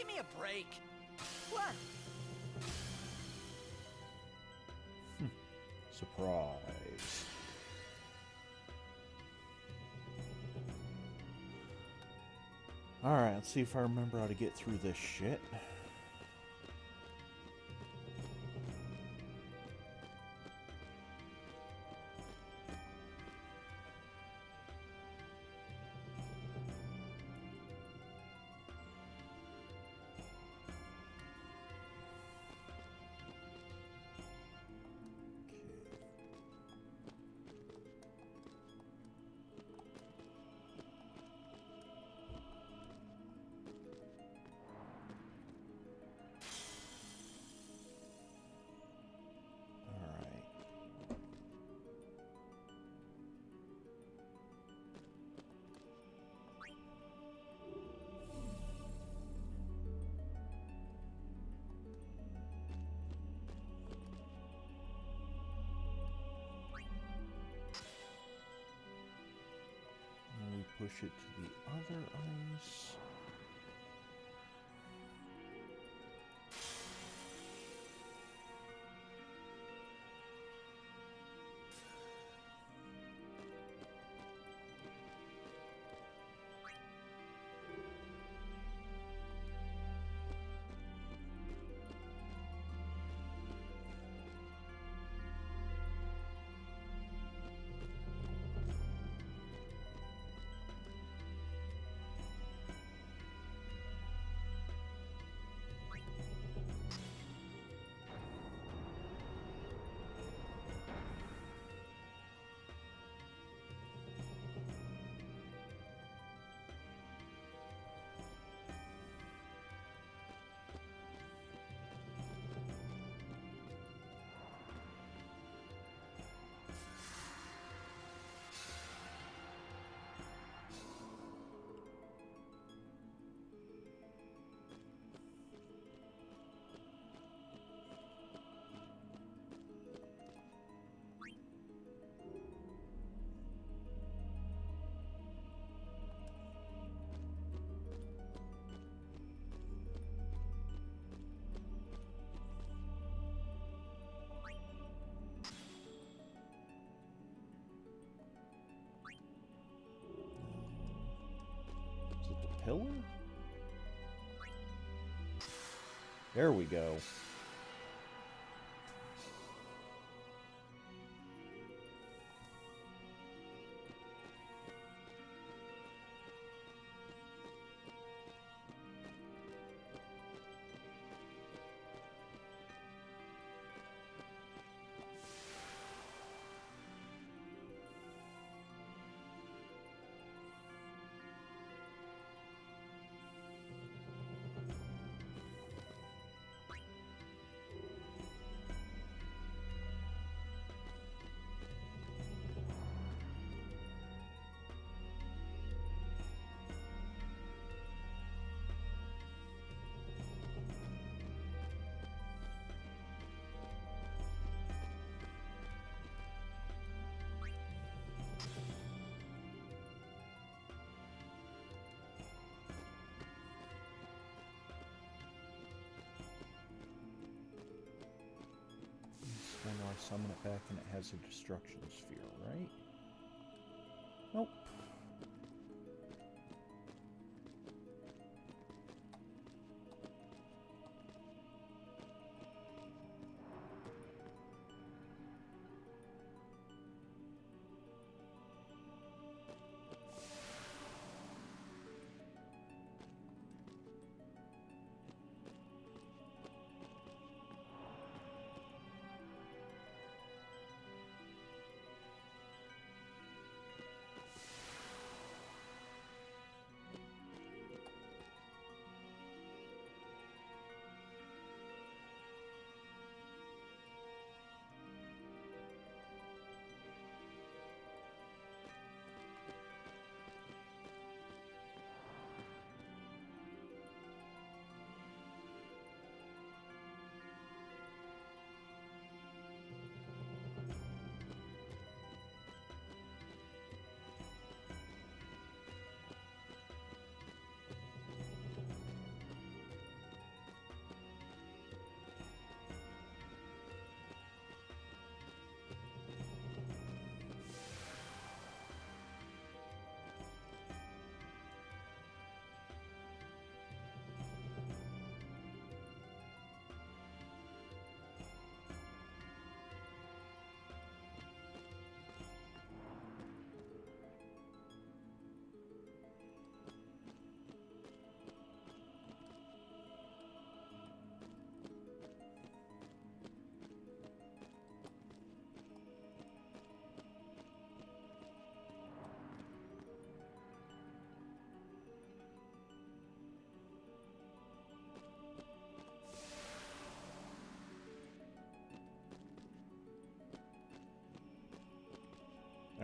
me a break. What? Surprise. Alright, let's see if I remember how to get through this shit. Push it to the other ice. Pillar? There we go. Then I'll summon it back and it has a destruction sphere, right? Nope.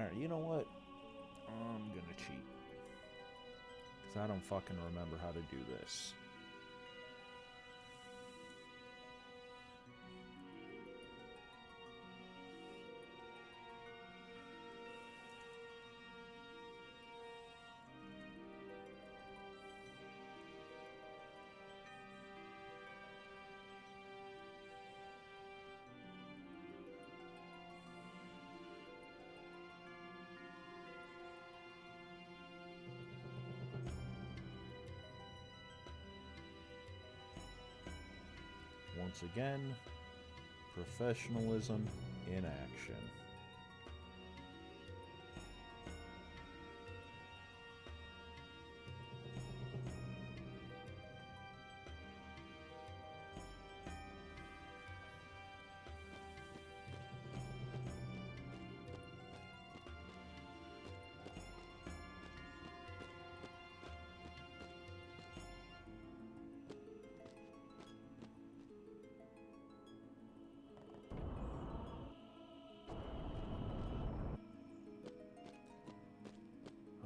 Alright, you know what? I'm gonna cheat. Because I don't fucking remember how to do this. Once again, professionalism in action.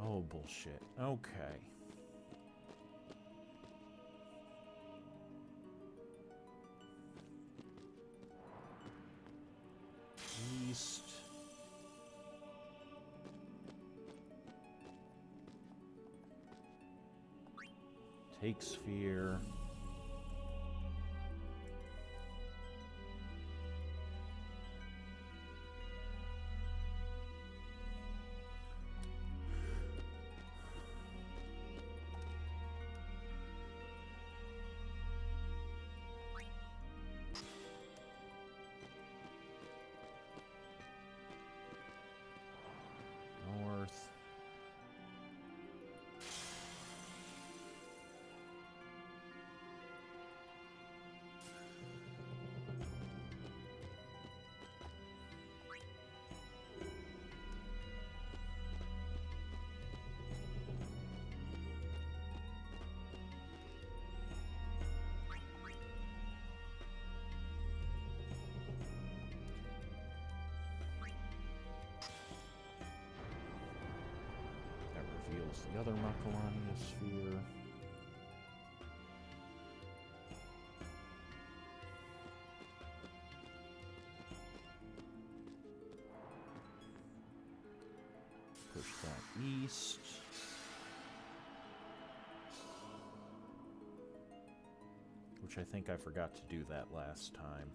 Oh, bullshit. Okay. East. Take sphere. North. That reveals the other Macalania sphere. Push that east. Which I think I forgot to do that last time.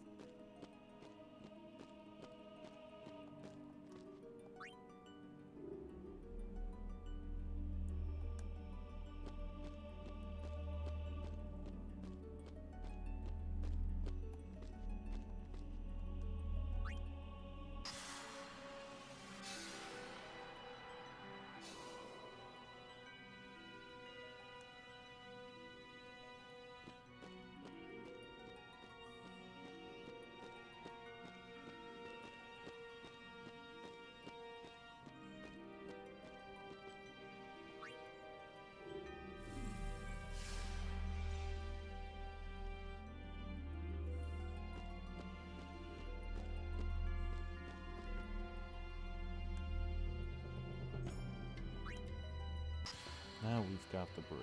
Now we've got the bridge.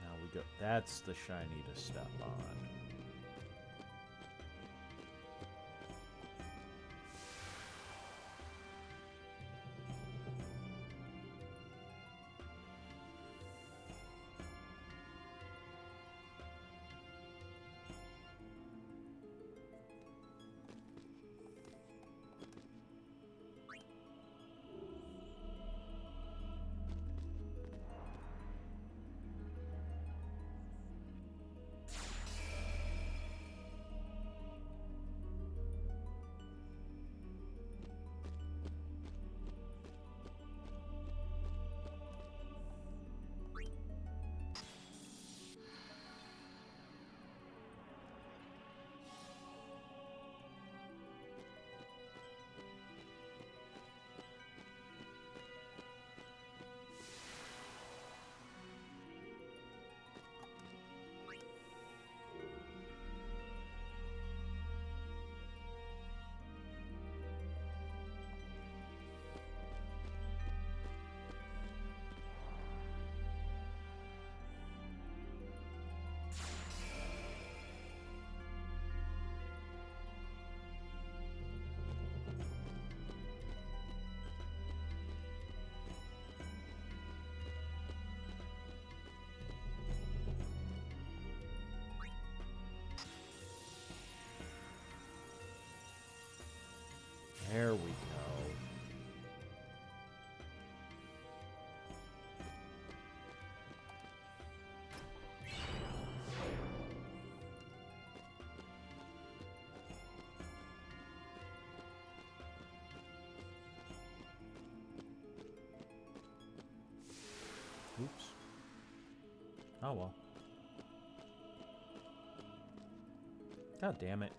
Now we go. That's the shiny to step on. There we go. Oops. Oh well. God damn it.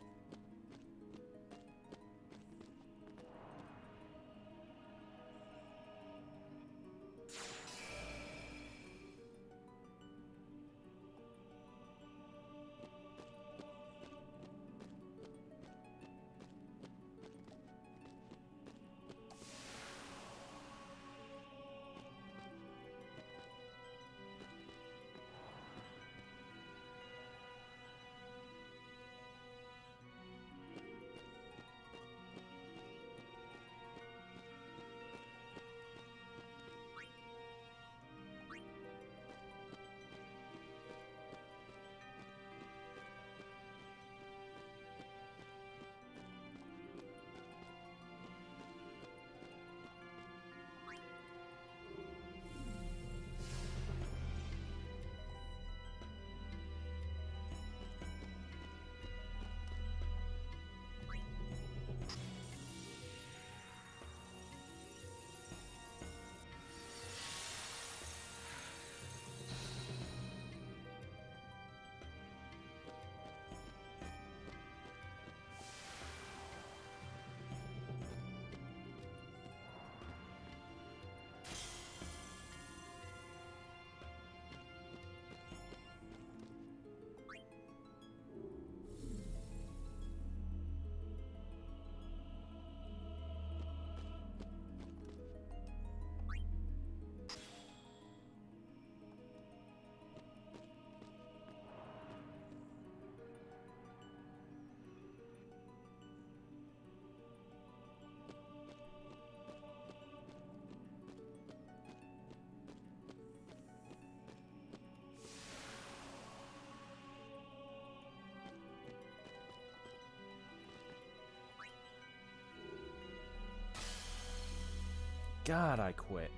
God, I quit.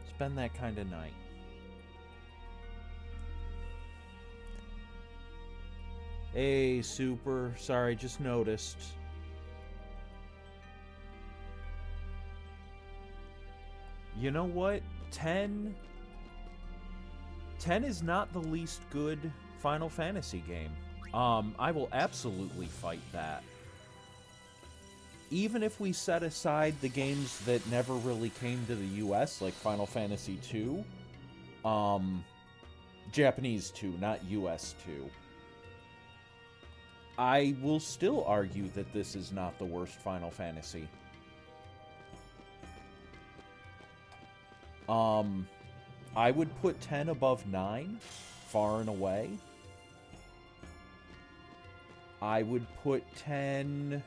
It's been that kind of night. Hey, Super. Sorry, just noticed. You know what? 10 is not the least good Final Fantasy game. I will absolutely fight that. Even if we set aside the games that never really came to the US, like Final Fantasy II, Japanese 2, not US 2, I will still argue that this is not the worst Final Fantasy. I would put 10 above 9, far and away. I would put 10...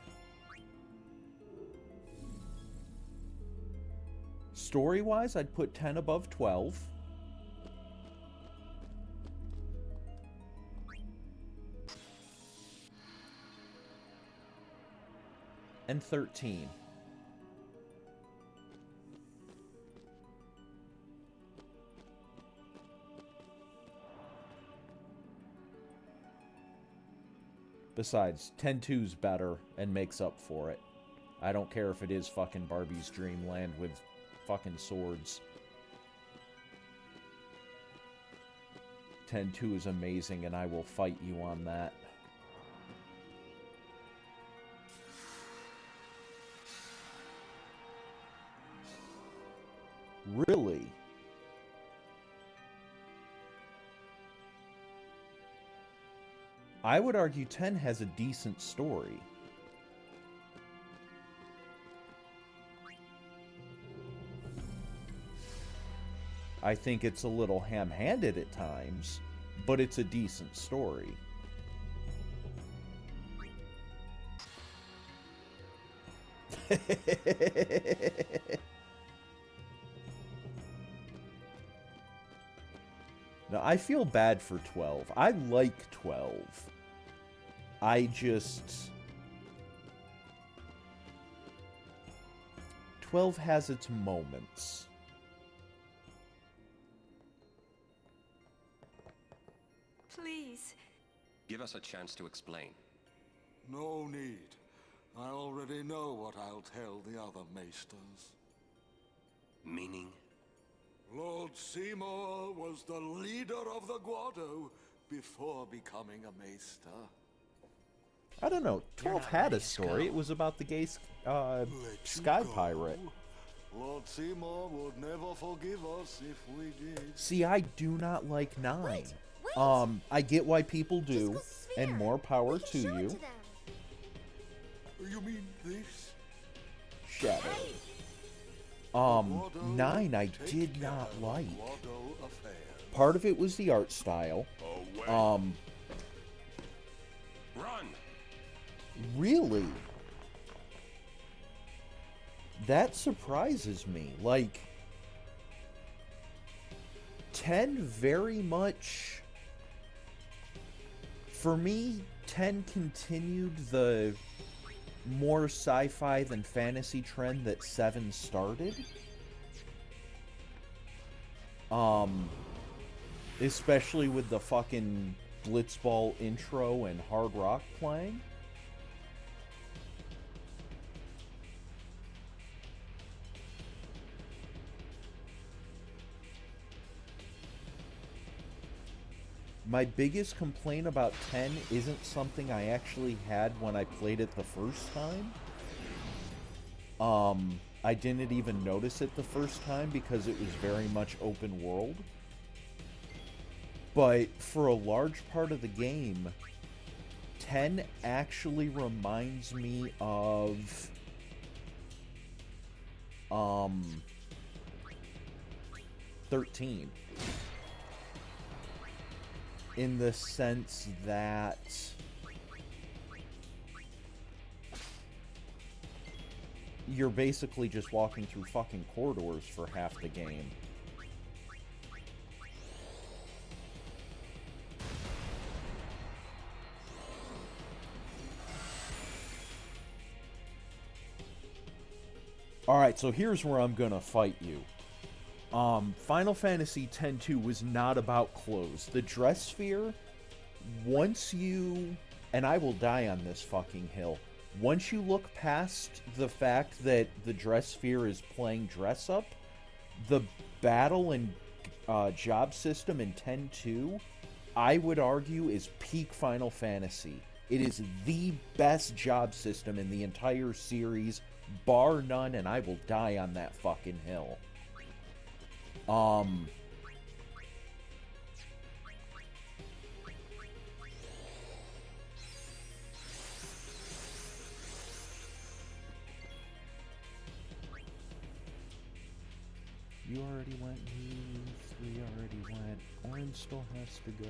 Story-wise, I'd put 10 above 12. And 13. Besides, 10-2's better and makes up for it. I don't care if it is fucking Barbie's Dreamland with fucking swords. 10-2 is amazing, and I will fight you on that. Really? I would argue 10 has a decent story. I think it's a little ham-handed at times, but it's a decent story. Now, I feel bad for 12. I like 12. 12 has its moments. Please. Give us a chance to explain. No need. I already know what I'll tell the other maesters. Meaning? Lord Seymour was the leader of the Guado before becoming a maester. I don't know. 12 had a story. It was about the gay sky pirate. Lord Seymour would never forgive us if we did. See, I do not like 9. I get why people do, and more power to you. You mean this? Shadow. 9 I did not like. Part of it was the art style. Run! Really? That surprises me. Like, 10 very much... For me, 10 continued the more sci-fi than fantasy trend that 7 started. Especially with the fucking Blitzball intro and hard rock playing. My biggest complaint about 10 isn't something I actually had when I played it the first time. I didn't even notice it the first time because it was very much open world. But for a large part of the game, 10 actually reminds me of 13. In the sense that you're basically just walking through fucking corridors for half the game. Alright, so here's where I'm gonna fight you. Final Fantasy X-2 was not about clothes. The dress sphere, once you... And I will die on this fucking hill. Once you look past the fact that the dress sphere is playing dress up, the battle and job system in X-2, I would argue, is peak Final Fantasy. It is the best job system in the entire series, bar none, and I will die on that fucking hill. You already went, you 3 already went, Orange still has to go.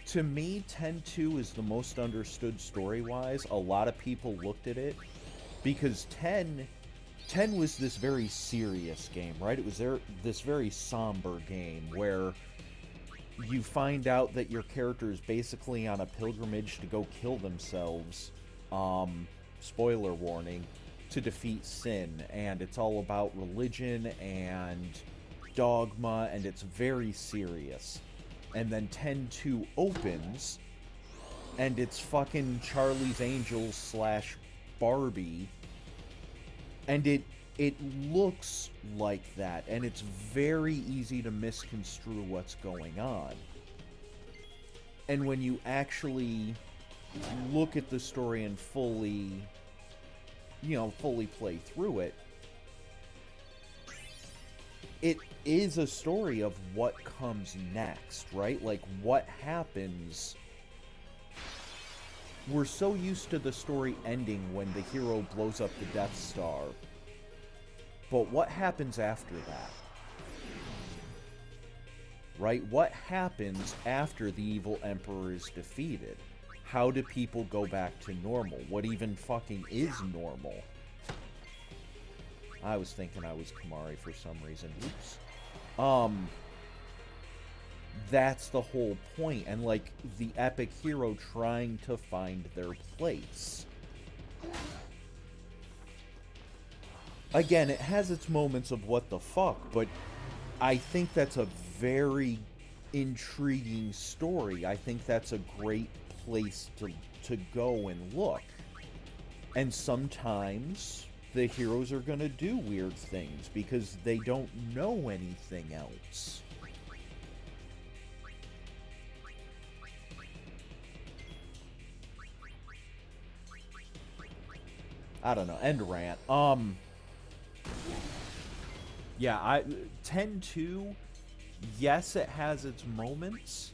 To me, 10-2 is the most understood story-wise. A lot of people looked at it because 10 was this very serious game, right? It was this very somber game where you find out that your character is basically on a pilgrimage to go kill themselves, spoiler warning, to defeat sin. And it's all about religion and dogma, and it's very serious. And then 10-2 opens, and it's fucking Charlie's Angels / Barbie, and it looks like that, and it's very easy to misconstrue what's going on. And when you actually look at the story and fully play through it, it is a story of what comes next, right? Like, what happens... We're so used to the story ending when the hero blows up the Death Star. But what happens after that? Right? What happens after the evil Emperor is defeated? How do people go back to normal? What even fucking is normal? I was thinking I was Kamari for some reason. Oops. that's the whole point, and like the epic hero trying to find their place. Again, it has its moments of what the fuck, but I think that's a very intriguing story. I think that's a great place to go and look. And sometimes the heroes are going to do weird things because they don't know anything else. I don't know. End rant. Yeah, 10-2, yes, it has its moments,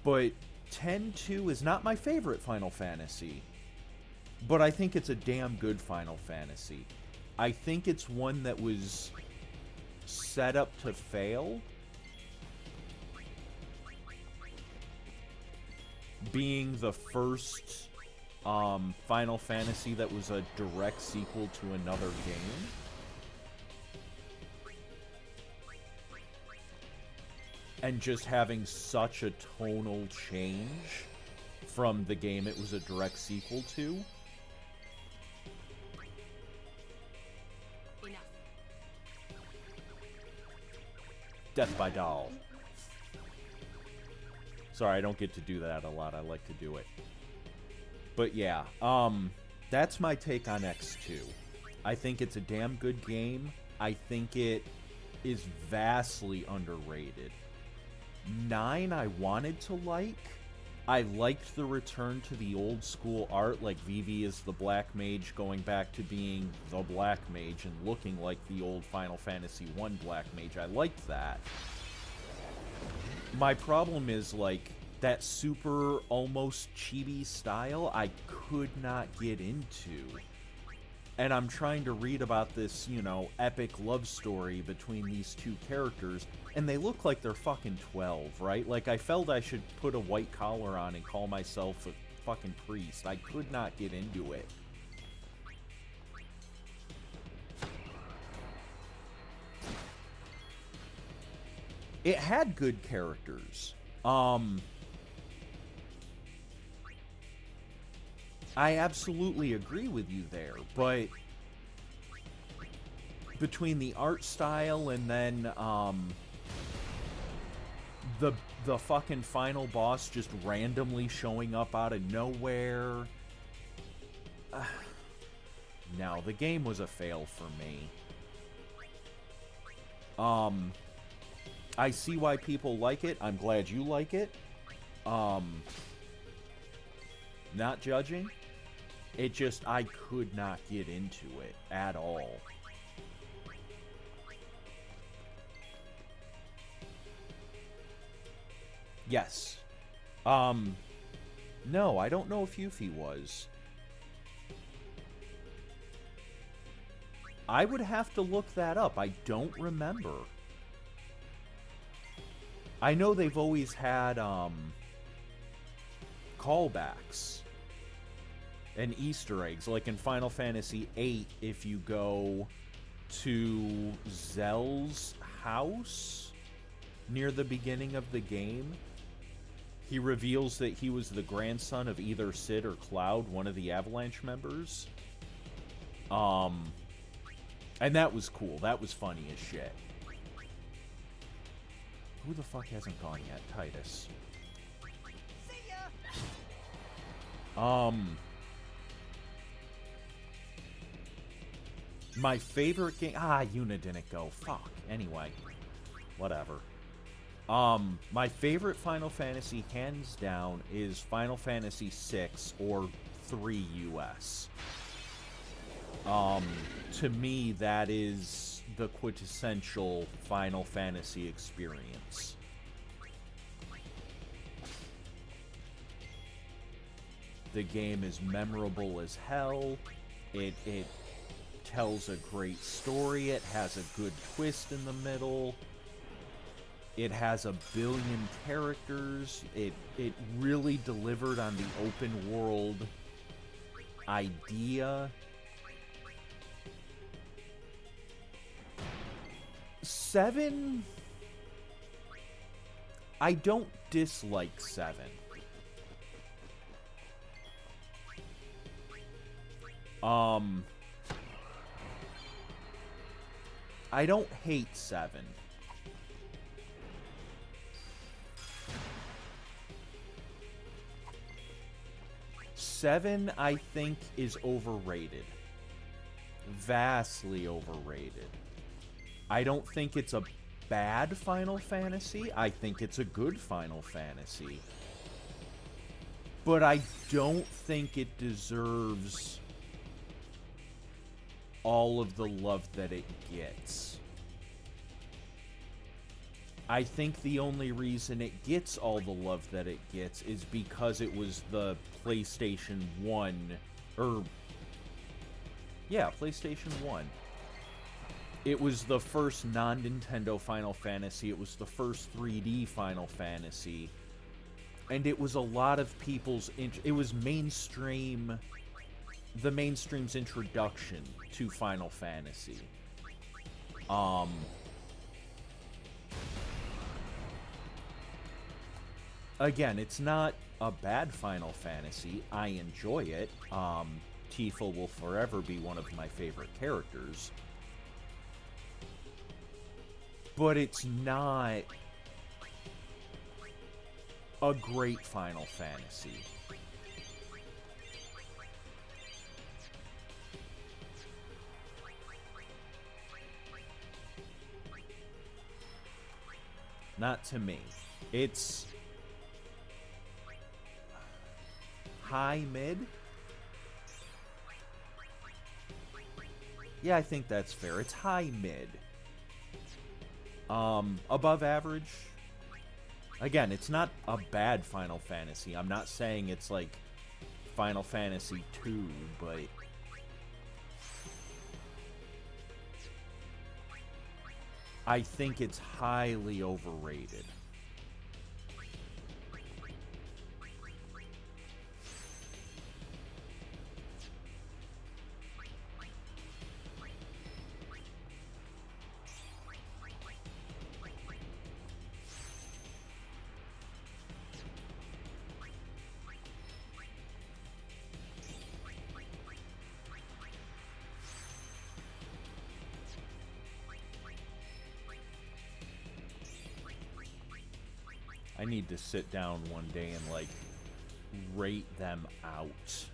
but 10-2 is not my favorite Final Fantasy. But I think it's a damn good Final Fantasy. I think it's one that was set up to fail. Being the first Final Fantasy that was a direct sequel to another game. And just having such a tonal change from the game it was a direct sequel to. Enough. Death by Doll. Sorry, I don't get to do that a lot. I like to do it. But yeah, that's my take on X2. I think it's a damn good game. I think it is vastly underrated. 9 I wanted to like. I liked the return to the old school art, like Vivi is the Black Mage going back to being the Black Mage and looking like the old Final Fantasy 1 Black Mage. I liked that. My problem is, like, that super almost chibi style I could not get into. And I'm trying to read about this, you know, epic love story between these two characters, and they look like they're fucking 12, right? Like, I felt I should put a white collar on and call myself a fucking priest. I could not get into it. It had good characters. I absolutely agree with you there, but between the art style and then the fucking final boss just randomly showing up out of nowhere, no, the game was a fail for me. I see why people like it. I'm glad you like it. Not judging. It just, I could not get into it at all. Yes. No, I don't know if Yuffie was. I would have to look that up. I don't remember. I know they've always had, callbacks and Easter eggs, like in Final Fantasy VIII, if you go to Zell's house near the beginning of the game, he reveals that he was the grandson of either Sid or Cloud, one of the Avalanche members. And that was cool. That was funny as shit. Who the fuck hasn't gone yet? Titus. See ya! My favorite game... Yuna didn't go. Fuck. Anyway. Whatever. My favorite Final Fantasy, hands down, is Final Fantasy VI or 3 US. To me, that is the quintessential Final Fantasy experience. The game is memorable as hell. It tells a great story. It has a good twist in the middle. It has a billion characters. It really delivered on the open world idea. 7, I don't dislike 7. I don't hate 7. Seven, I think, is overrated. Vastly overrated. I don't think it's a bad Final Fantasy. I think it's a good Final Fantasy. But I don't think it deserves all of the love that it gets. I think the only reason it gets all the love that it gets is because it was the PlayStation 1, PlayStation 1. It was the first non-Nintendo Final Fantasy. It was the first 3D Final Fantasy. And it was a lot of people's... it was mainstream... the mainstream's introduction to Final Fantasy. Again, it's not a bad Final Fantasy. I enjoy it. Tifa will forever be one of my favorite characters. But it's not a great Final Fantasy. Not to me. It's high mid? Yeah, I think that's fair. It's high mid. Above average? Again, it's not a bad Final Fantasy. I'm not saying it's like Final Fantasy 2, but I think it's highly overrated. I need to sit down one day and, like, rate them out.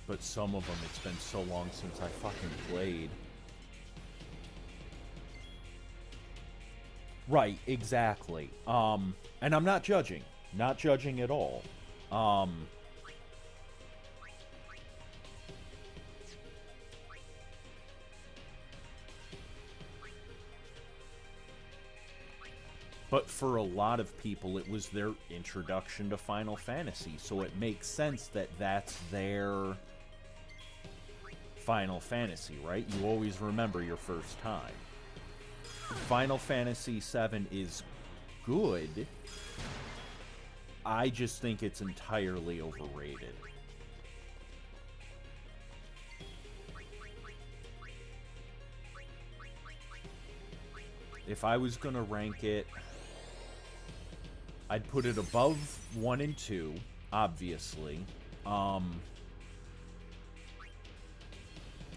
But some of them, it's been so long since I fucking played. Right, exactly. And I'm not judging. Not judging at all. But for a lot of people, it was their introduction to Final Fantasy, so it makes sense that that's their Final Fantasy, right? You always remember your first time. Final Fantasy VII is good. I just think it's entirely overrated. If I was gonna rank it, I'd put it above 1 and 2, obviously.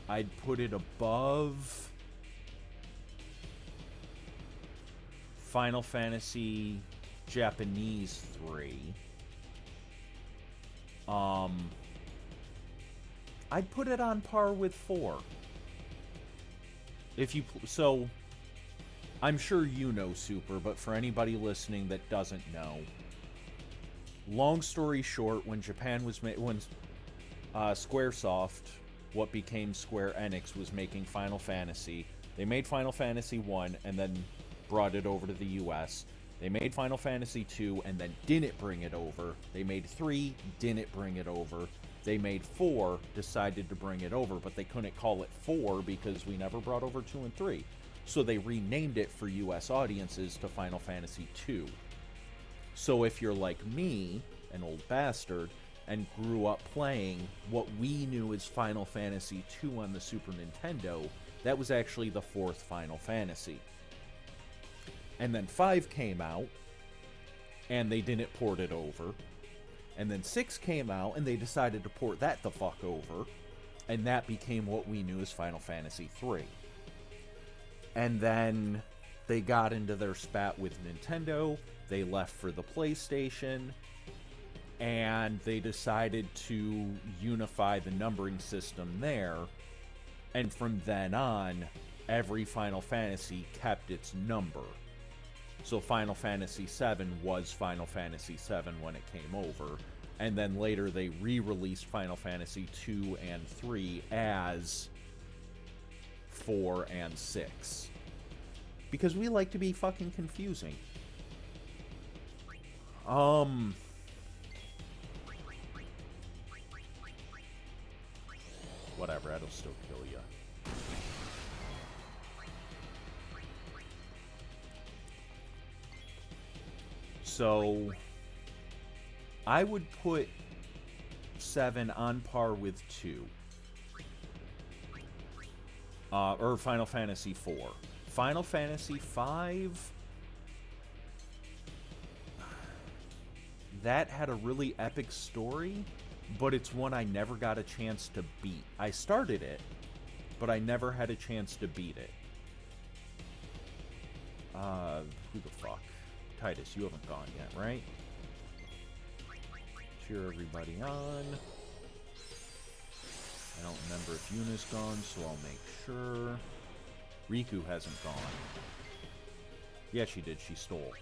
I'd put it above Final Fantasy Japanese 3. I'd put it on par with 4. If you so I'm sure you know Super, but for anybody listening that doesn't know, long story short, when Japan was when Squaresoft, what became Square Enix, was making Final Fantasy, they made Final Fantasy 1 and then brought it over to the US. They made Final Fantasy 2 and then didn't bring it over. They made 3, didn't bring it over. They made 4, decided to bring it over, but they couldn't call it 4 because we never brought over 2 and 3. So they renamed it for US audiences to Final Fantasy 2. So if you're like me, an old bastard, and grew up playing what we knew as Final Fantasy II on the Super Nintendo, that was actually the 4th Final Fantasy. And then 5 came out, and they didn't port it over. And then 6 came out, and they decided to port that the fuck over. And that became what we knew as Final Fantasy III. And then they got into their spat with Nintendo. They left for the PlayStation. And they decided to unify the numbering system there. And from then on, every Final Fantasy kept its number. So Final Fantasy VII was Final Fantasy VII when it came over. And then later they re-released Final Fantasy II and III as 4 and 6. Because we like to be fucking confusing. Whatever, that'll still kill you. So, I would put 7 on par with 2. Or Final Fantasy 4. Final Fantasy 5... that had a really epic story, but it's one I never got a chance to beat. I started it, but I never had a chance to beat it. Who the fuck? Titus, you haven't gone yet, right? Cheer everybody on. I don't remember if Yuna's gone, so I'll make sure. Riku hasn't gone. Yeah, she did. She stole.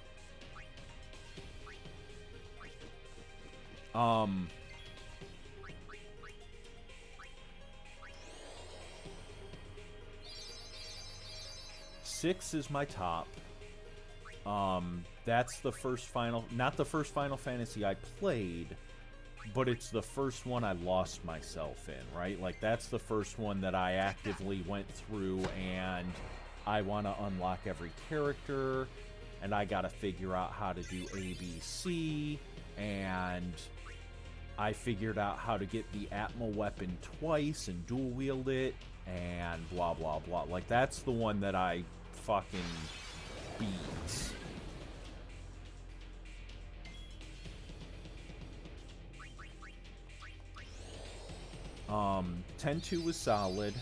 6 is my top. That's the first not the first Final Fantasy I played, but it's the first one I lost myself in, right? Like, that's the first one that I actively went through and I want to unlock every character, and I got to figure out how to do ABC, and I figured out how to get the Atma weapon twice and dual wield it, and blah, blah, blah. Like, that's the one that I fucking beat. 10-2 was solid.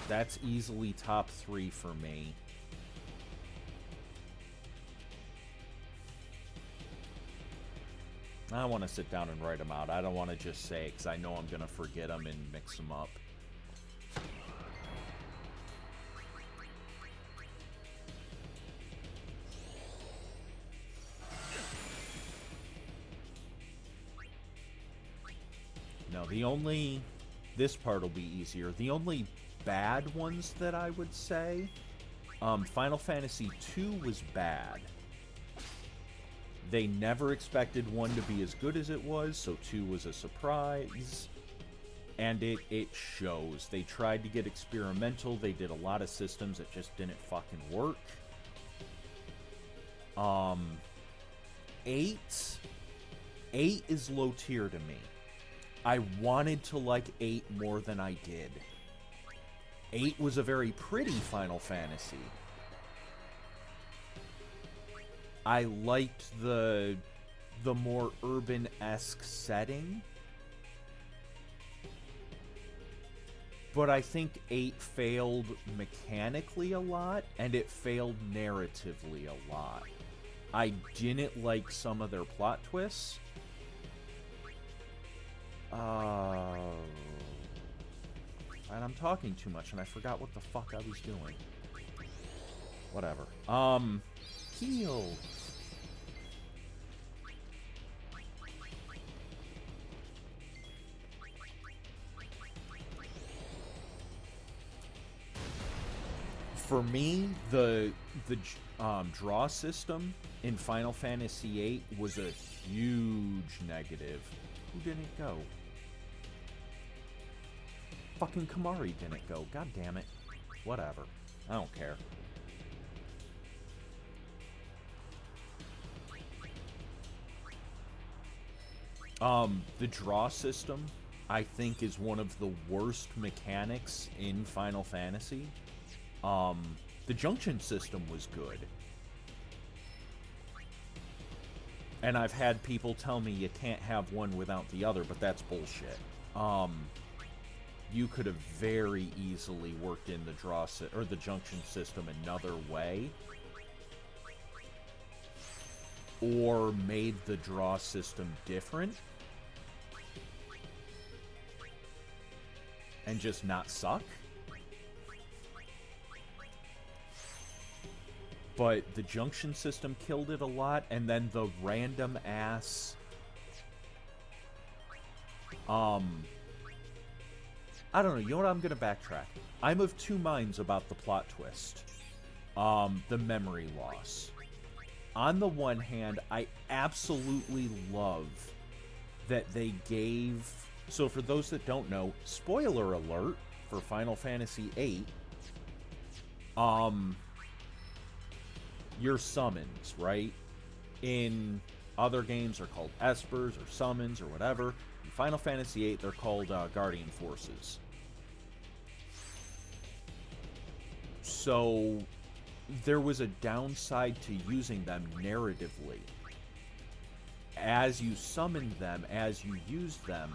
That's easily top 3 for me. I want to sit down and write them out. I don't want to just say it because I know I'm going to forget them and mix them up. No, this part will be easier. The only bad ones that I would say, Final Fantasy II was bad. They never expected 1 to be as good as it was, so 2 was a surprise. And it shows. They tried to get experimental. They did a lot of systems that just didn't fucking work. 8 is low tier to me. I wanted to like 8 more than I did. 8 was a very pretty Final Fantasy. I liked the more urban-esque setting. But I think 8 failed mechanically a lot, and it failed narratively a lot. I didn't like some of their plot twists. And I'm talking too much, and I forgot what the fuck I was doing. Whatever. Heal. For me, the draw system in Final Fantasy VIII was a huge negative. Who didn't go? Fucking Kamari didn't go. God damn it. Whatever. I don't care. The draw system, I think, is one of the worst mechanics in Final Fantasy. The junction system was good. And I've had people tell me you can't have one without the other, but that's bullshit. You could have very easily worked in the or the junction system another way, or made the draw system different, and just not suck. But the junction system killed it a lot, and then the random ass I don't know, you know what, I'm gonna backtrack. I'm of two minds about the plot twist. The memory loss. On the one hand, I absolutely love that they gave... So for those that don't know, spoiler alert for Final Fantasy VIII, your summons, right? In other games, they're called espers or summons or whatever. In Final Fantasy VIII, they're called guardian forces. So there was a downside to using them narratively. As you summoned them, as you used them,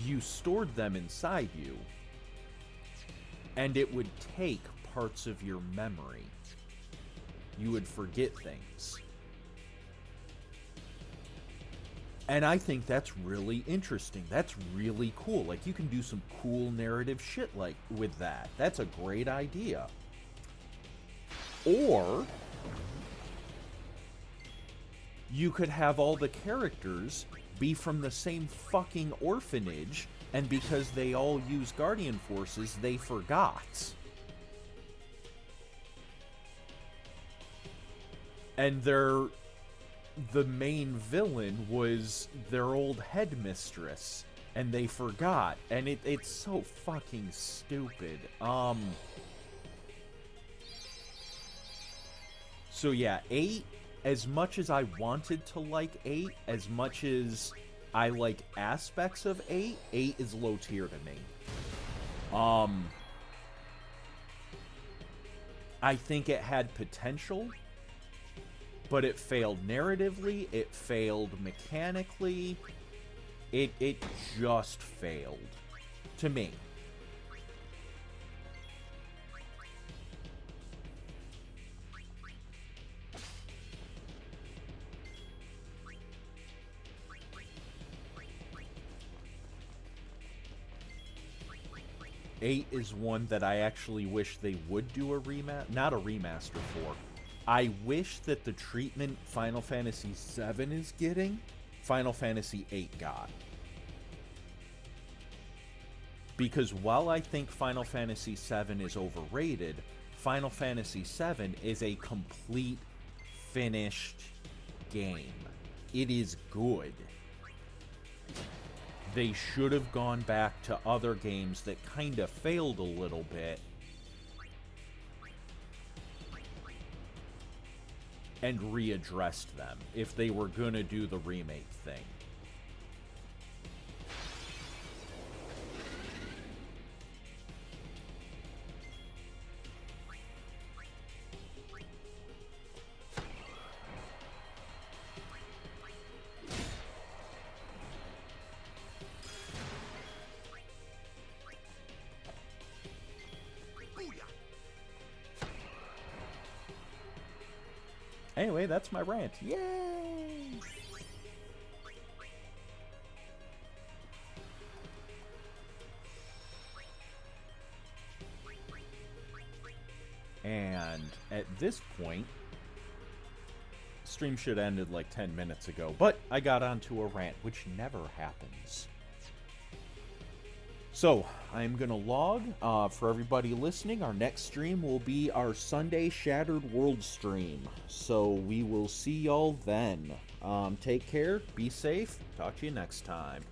you stored them inside you, and it would take parts of your memory. You would forget things. And I think that's really interesting. That's really cool. Like, you can do some cool narrative shit like with that. That's a great idea. Or you could have all the characters be from the same fucking orphanage, and because they all use guardian forces, they forgot. And the main villain was their old headmistress, and they forgot, and it's so fucking stupid. So yeah, 8, as much as I wanted to like 8, as much as I like aspects of 8, 8 is low tier to me. I think it had potential, but it failed narratively, it failed mechanically, it just failed. To me. Eight is one that I actually wish they would do a not a remaster for. I wish that the treatment Final Fantasy VII is getting, Final Fantasy VIII got. Because while I think Final Fantasy VII is overrated, Final Fantasy VII is a complete, finished game. It is good. They should have gone back to other games that kind of failed a little bit and readdressed them if they were gonna do the remake thing. Anyway, that's my rant. Yay! And at this point, stream should have ended like 10 minutes ago, but I got onto a rant, which never happens. So, I'm going to log. For everybody listening, our next stream will be our Sunday Shattered World stream. So, we will see y'all then. Take care, be safe, talk to you next time.